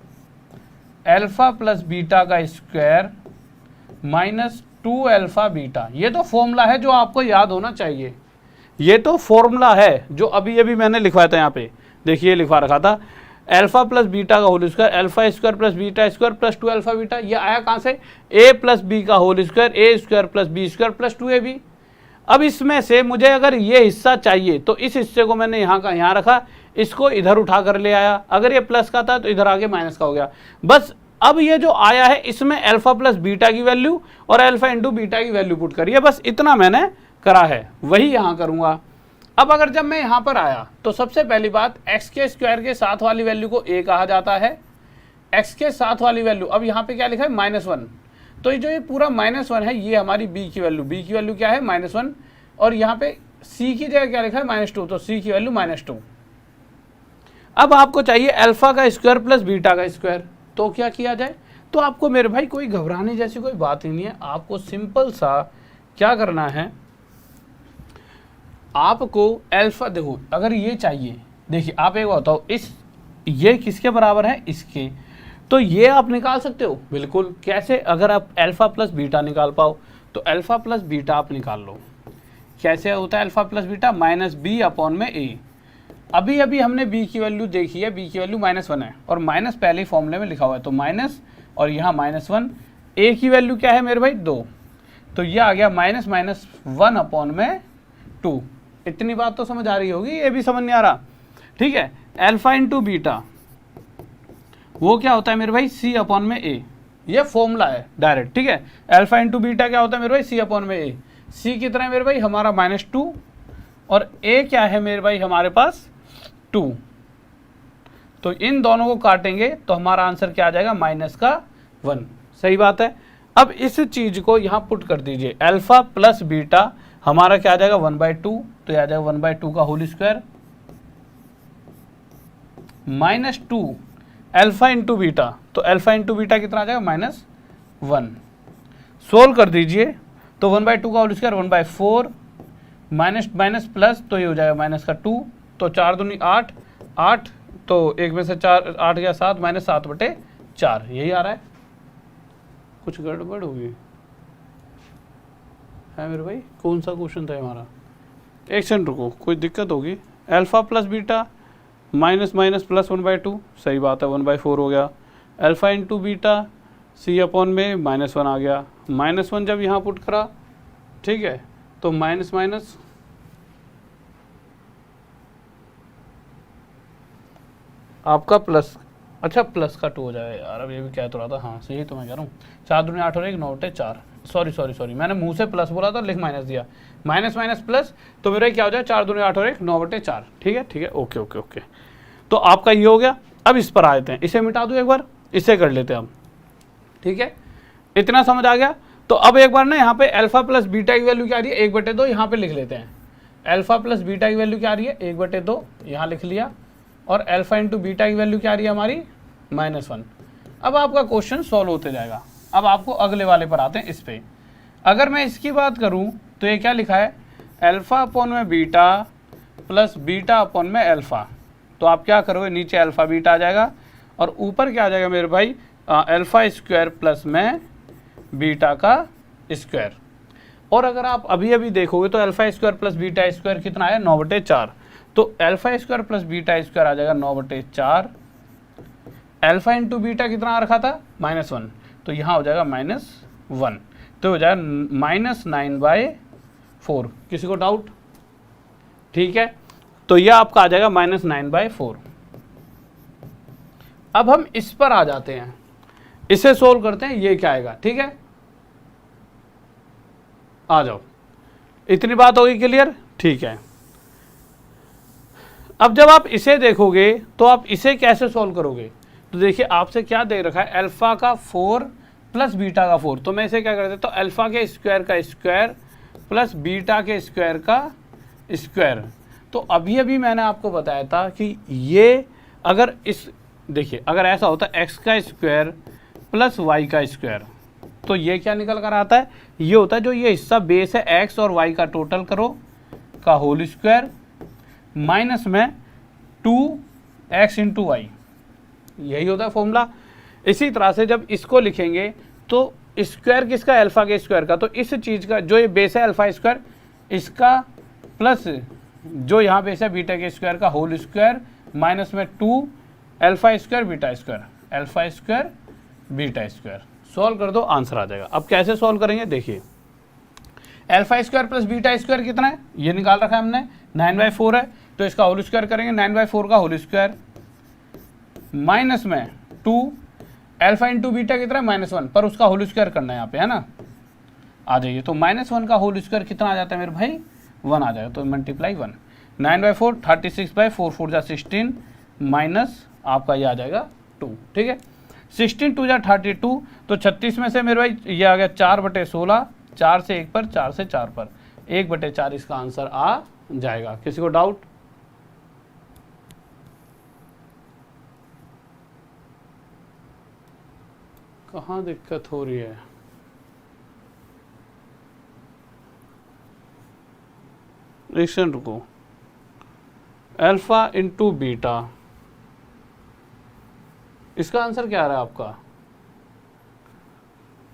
अल्फा प्लस बीटा का स्क्वायर माइनस 2 अल्फा बीटा। ये तो फॉर्मूला है जो आपको याद होना चाहिए। ये तो फॉर्मूला है जो अभी अभी मैंने लिखवाया था। यहाँ पे देखिए लिखवा रखा था अल्फा प्लस बीटा का whole square alpha square plus beta square plus 2 alpha beta. ये आया कहाँ से, ए प्लस बी का whole square A square plus B square plus 2ab। अब इसमें से मुझे अगर ये हिस्सा चाहिए तो इस हिस्से को मैंने यहाँ का यहाँ रखा, इसको इधर उठा कर ले आया। अगर ये प्लस का था तो इधर आगे माइनस का हो गया। बस अब ये जो आया है इसमें अल्फा प्लस बीटा की वैल्यू और अल्फा इंटू बीटा की वैल्यू पुट करिए, बस इतना मैंने करा है, वही यहाँ करूँगा। अब अगर जब मैं यहाँ पर आया तो सबसे पहली बात, एक्स के स्क्वायर के साथ वाली वैल्यू को a कहा जाता है। एक्स के साथ वाली वैल्यू, अब यहाँ पे क्या लिखा है -1, तो ये जो ये पूरा -1 है ये हमारी b की वैल्यू क्या है -1, और यहाँ पे c की जगह क्या लिखा है -2, तो c की वैल्यू -2। अब आपको चाहिए अल्फा का स्क्वायर प्लस बीटा का स्क्वायर, तो क्या किया जाए। तो आपको मेरे भाई कोई घबराने जैसी कोई बात ही नहीं है। आपको सिंपल सा क्या करना है, आपको अल्फा, देखो अगर ये चाहिए, देखिए आप एक बताओ, ये किसके बराबर है, इसके, तो ये आप निकाल सकते हो बिल्कुल। कैसे, अगर आप अल्फा प्लस बीटा निकाल पाओ तो अल्फा प्लस बीटा आप निकाल लो। कैसे होता है अल्फा प्लस बीटा, -b/a। अभी अभी हमने b की वैल्यू देखी है, b की वैल्यू -1 है और माइनस पहले फॉर्मूले में लिखा हुआ है, तो माइनस और यहाँ -1। a की वैल्यू क्या है मेरे भाई 2, तो ये आ गया -1/2। इतनी बात तो समझ आ रही होगी, ये भी समझ नहीं आ रहा, ठीक है। अल्फा इंटू बीटा वो क्या होता है मेरे भाई c/a, ये फॉर्मूला है डायरेक्ट, ठीक है। अल्फा इंटू बीटा क्या होता है मेरे भाई c/a। c कितना है मेरे भाई हमारा -2 और a क्या है मेरे भाई हमारे पास 2, तो इन दोनों को काटेंगे तो हमारा आंसर क्या आ जाएगा -1। सही बात है। अब इस चीज को यहाँ पुट कर दीजिए, अल्फा प्लस बीटा हमारा क्या आ जाएगा 1/2, तो आ जाएगा 1/2 का whole square -2 alpha into beta, तो अल्फा इंटू बीटा कितना आ जाएगा -1। सोल्व कर दीजिए तो 1/2 का होल स्क्वायर 1/4 माइनस प्लस, तो ये हो जाएगा -2, तो 4 दूनी 8, 8 तो एक में से 4 8 गया 7 -7/4, यही आ रहा है। कुछ गड़बड़ होगी है मेरे भाई, कौन सा क्वेश्चन था हमारा, एक सेकंड रुको, कोई दिक्कत होगी। Alpha plus beta minus plus 1/2, सही बात है 1/4 हो गया। अल्फा इंटू बीटा c/में -1 आ गया, -1 जब यहाँ पुट करा, ठीक है, तो माइनस आपका प्लस, अच्छा प्लस का 2 हो जाएगा यार, अब ये भी कह तो रहा था, हाँ सही तो मैं कह रहा हूँ। 4 दूनी 8 और 1 9 4, सॉरी मैंने मुंह से प्लस बोला था, लिख माइनस दिया, माइनस प्लस, तो मेरा क्या हो जाए 4 दूनी 8 और 1 9/4, ठीक है ओके। तो आपका ये हो गया। अब इस पर आ जाते हैं, इसे मिटा दूँ एक बार, इसे कर लेते हैं हम, ठीक है, इतना समझ आ गया। तो अब एक बार ना यहाँ पे अल्फा प्लस बीटा की वैल्यू क्या आ रही है 1/2, यहाँ पे लिख लेते हैं। अल्फा प्लस बीटा की वैल्यू क्या आ रही है 1/2, यहाँ लिख लिया, और अल्फा इंटू बीटा की वैल्यू क्या आ रही है हमारी -1। अब आपका क्वेश्चन सॉल्व होते जाएगा। अब आपको अगले वाले पर आते हैं, इस पे अगर मैं इसकी बात करूं तो ये क्या लिखा है अल्फा/में बीटा प्लस बीटा/में अल्फा, तो आप क्या करोगे नीचे अल्फा बीटा आ जाएगा और ऊपर क्या आ जाएगा मेरे भाई अल्फा स्क्वायर प्लस में बीटा का स्क्वायर। और अगर आप अभी अभी देखोगे तो alpha square plus beta square कितना आया 9/4, तो alpha square plus beta square आ जाएगा 9/4। अल्फा इंटू बीटा कितना आ रखा था -1, तो यहाँ हो जाएगा -1, तो हो जाएगा -9/4। किसी को डाउट, ठीक है, तो यह आपका आ जाएगा -9/4। अब हम इस पर आ जाते हैं, इसे सोल्व करते हैं, ये क्या आएगा, ठीक है, आ जाओ। इतनी बात होगी क्लियर, ठीक है। अब जब आप इसे देखोगे तो आप इसे कैसे सॉल्व करोगे, तो देखिए आपसे क्या दे रखा है अल्फा का 4 प्लस बीटा का 4, तो मैं इसे क्या कर देता हूँ, अल्फा के स्क्वायर का स्क्वायर प्लस बीटा के स्क्वायर का स्क्वायर। तो अभी मैंने आपको बताया था कि ये अगर इस देखिए अगर ऐसा होता है x का स्क्वायर प्लस y का स्क्वायर, तो ये क्या निकल कर आता है, ये होता है जो ये हिस्सा बेस है x और y का टोटल करो का होल स्क्वायर माइनस में 2x इंटू वाई, यही होता है फॉर्मूला। इसी तरह से जब इसको लिखेंगे तो स्क्वायर किसका, अल्फा के स्क्वायर का, तो इस चीज़ का जो ये बेस है अल्फा स्क्वायर इसका प्लस जो यहाँ बेस है बीटा के स्क्वायर का होल स्क्वायर माइनस में 2 alpha square beta square, alpha square beta square. Solve कर दो, आंसर आ जाएगा। अब कैसे सॉल्व करेंगे, देखिए alpha square plus beta square कितना है, ये निकाल रखा है हमने 9/4 है, तो इसका होल स्क्वायर करेंगे 9/4 का होल स्क्वायर माइनस में 2 अल्फा इंटू बीटा कितना है -1, पर उसका होल स्क्वायर करना है यहाँ पे, है ना, आ जाइए। तो -1 का होल स्क्वायर कितना आ जाता है मेरे भाई, 1 आ जाएगा, तो मल्टीप्लाई 1, 9/4 36/4 4 जा 16 माइनस आपका ये आ जाएगा 2, ठीक है। 16 2 जा 32, तो 36 में से मेरे भाई ये आ गया 4/16, 4 से 1 पर, 4 से 4 पर, 1/4 इसका आंसर आ जाएगा। किसी को डाउट, कहाँ दिक्कत हो रही है, रिएक्शन रुको, अल्फा इंटू बीटा, इसका आंसर क्या आ रहा है आपका,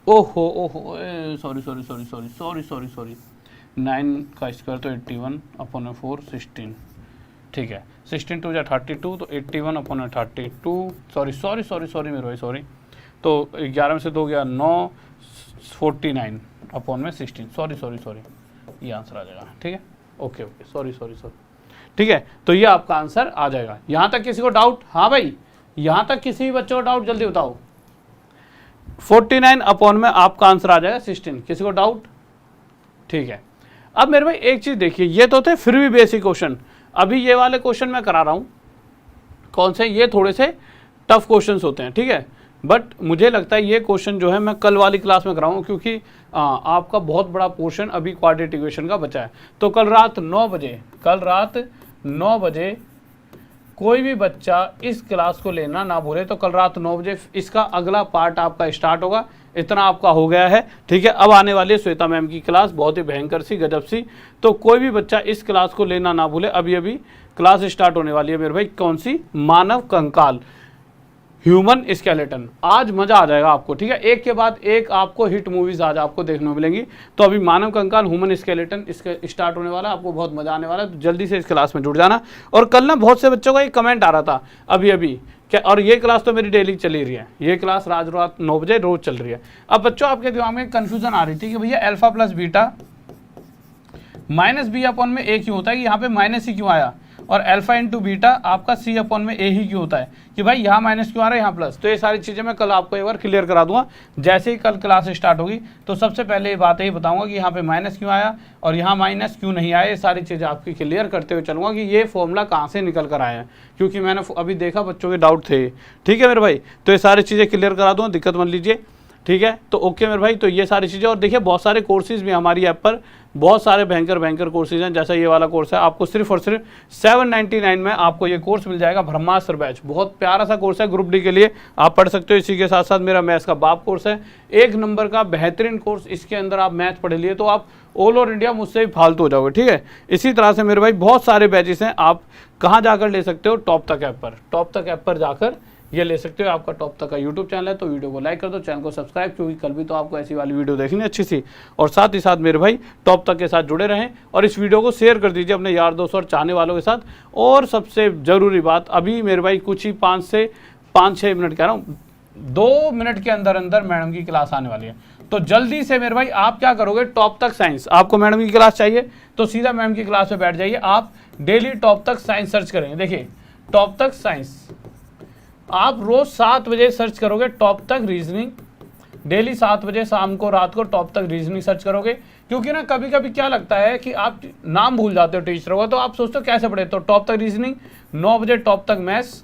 ओहो ओहो सॉरी 9 का स्क्वायर तो 81/4 16, ठीक है, 16 2 जा 32, तो 81/32, सॉरी मेरे भाई सॉरी, तो 11 में से 2 गया 9, 49/16, सॉरी ये आंसर आ जाएगा, ठीक है, ओके सॉरी, ठीक है। तो ये आपका आंसर आ जाएगा। यहाँ तक किसी को डाउट, हाँ भाई यहाँ तक किसी भी बच्चों को डाउट, जल्दी बताओ। 49 में आपका आंसर आ जाएगा 16, किसी को डाउट, ठीक है। अब मेरे भाई एक चीज़ देखिए, ये तो थे फिर भी बेसिक क्वेश्चन, अभी ये वाले क्वेश्चन मैं करा रहा हूँ, कौन से, ये थोड़े से टफ क्वेश्चंस होते हैं, ठीक है, बट मुझे लगता है ये क्वेश्चन जो है मैं कल वाली क्लास में कराऊँ, क्योंकि आपका बहुत बड़ा पोर्शन अभी क्वाड्रेटिक इक्वेशन का बचा है। तो कल रात 9 बजे कोई भी बच्चा इस क्लास को लेना ना भूले, तो कल रात 9 बजे इसका अगला पार्ट आपका स्टार्ट होगा। इतना आपका हो गया है, ठीक है। अब आने वाली है श्वेता मैम की क्लास, बहुत ही भयंकर सी, गजब सी, तो कोई भी बच्चा इस क्लास को लेना ना भूले। अभी क्लास स्टार्ट होने वाली है मेरे भाई, कौन सी, मानव कंकाल, ह्यूमन स्केलेटन। आज मजा आ जाएगा आपको, ठीक है, एक के बाद एक आपको हिट मूवीज आज आपको देखने को मिलेंगी। तो अभी मानव कंकाल, ह्यूमन स्केलेटन इसके स्टार्ट होने वाला है, आपको बहुत मजा आने वाला है, तो जल्दी से इस क्लास में जुड़ जाना। और कल ना बहुत से बच्चों का एक कमेंट आ रहा था अभी क्या, और ये क्लास तो मेरी डेली चली रही है, ये क्लास रात 9 बजे रोज चल रही है। अब बच्चों आपके दिमाग में कन्फ्यूजन आ रही थी कि भैया alpha plus beta minus B upon में ए क्यों होता है, कि यहाँ पे माइनस ही क्यों आया, और अल्फा इंटू बीटा आपका सी अपॉन में ए ही क्यों होता है, कि भाई यहाँ माइनस क्यों आ रहा है यहाँ प्लस। तो ये सारी चीज़ें मैं कल आपको एक बार क्लियर करा दूंगा, जैसे ही कल क्लास स्टार्ट होगी। तो सबसे पहले ये बात यही बताऊंगा कि यहाँ पे माइनस क्यों आया और यहाँ माइनस क्यों नहीं आया, ये सारी चीज़ें आपकी क्लियर करते हुए चलूँगा कि ये फॉर्मूला कहाँ से निकल कर आया है, क्योंकि मैंने अभी देखा बच्चों के डाउट थे, ठीक है मेरे भाई। तो ये सारी चीज़ें क्लियर करा दूँगा, दिक्कत मत लीजिए, ठीक है। तो ओके मेरे भाई, तो ये सारी चीज़ें, और देखिए बहुत सारे कोर्सेज भी हमारी ऐप पर, बहुत सारे भयंकर कोर्सेज हैं। जैसा ये वाला कोर्स है, आपको सिर्फ और सिर्फ 799 में आपको ये कोर्स मिल जाएगा, ब्रह्मास्त्र बैच, बहुत प्यारा सा कोर्स है, ग्रुप डी के लिए आप पढ़ सकते हो। इसी के साथ साथ मेरा मैथ्स का बाप कोर्स है, 1 नंबर का बेहतरीन कोर्स, इसके अंदर आप मैथ पढ़ लिए तो आप ऑल ओवर इंडिया मुझसे भी फालतू हो जाओगे, ठीक है। इसी तरह से मेरे भाई बहुत सारे बैचेस हैं, आप कहाँ जाकर ले सकते हो, टॉप तक ऐप पर जाकर ये ले सकते हो। आपका टॉप तक का यूट्यूब चैनल है, तो वीडियो को लाइक कर दो, चैनल को सब्सक्राइब, क्योंकि कल भी तो आपको ऐसी वाली वीडियो देखनी अच्छी सी। और साथ ही साथ मेरे भाई टॉप तक के साथ जुड़े रहें, और इस वीडियो को शेयर कर दीजिए अपने यार दोस्त और चाहने वालों के साथ। और सबसे ज़रूरी बात, अभी मेरे भाई कुछ ही 5-6 मिनट कह रहा हूँ, 2 मिनट के अंदर मैडम की क्लास आने वाली है। तो जल्दी से मेरे भाई आप क्या करोगे, टॉप तक साइंस, आपको मैडम की क्लास चाहिए तो सीधा मैम की क्लास में बैठ जाइए। आप डेली टॉप तक साइंस सर्च करेंगे, देखिए टॉप तक साइंस, आप रोज 7 बजे सर्च करोगे टॉप तक रीजनिंग, डेली 7 बजे शाम को रात को टॉप तक रीजनिंग सर्च करोगे। क्योंकि ना कभी कभी क्या लगता है कि आप नाम भूल जाते हो टीचरों का, तो आप सोचते हो कैसे पढ़े, तो टॉप तक रीजनिंग, 9 बजे टॉप तक मैथ्स,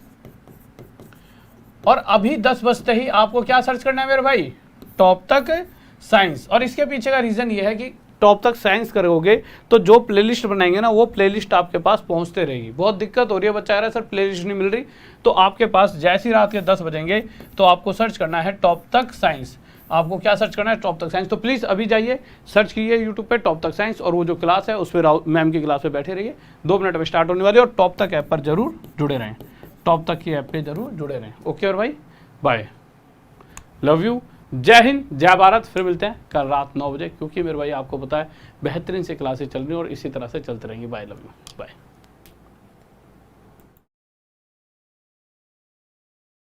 और अभी 10 बजते ही आपको क्या सर्च करना है मेरे भाई, टॉप तक साइंस। और इसके पीछे का रीज़न ये है कि टॉप तक साइंस करोगे तो जो प्लेलिस्ट बनाएंगे ना वो प्लेलिस्ट आपके पास पहुंचते रहेगी। बहुत दिक्कत हो रही है, बच्चा कह रहा है सर प्लेलिस्ट नहीं मिल रही, तो आपके पास जैसी रात के 10 बजेंगे तो आपको सर्च करना है टॉप तक साइंस। आपको क्या सर्च करना है? टॉप तक साइंस। तो प्लीज़ अभी जाइए सर्च कीजिए यूट्यूब पे टॉप तक साइंस, और वो जो क्लास है उस पर मैम की क्लास पे बैठे रहिए। 2 मिनट में स्टार्ट होने वाली है, और टॉप तक ऐप पर जरूर जुड़े रहें, टॉप तक की ऐप पे जरूर जुड़े रहें। ओके और भाई बाय, लव यू, जय हिंद, जय भारत। फिर मिलते हैं कल रात 9 बजे, क्योंकि मेरे भाई आपको पता है बेहतरीन से क्लासेस चल रही हैं और इसी तरह से चलते रहेंगी। Bye, love you, bye.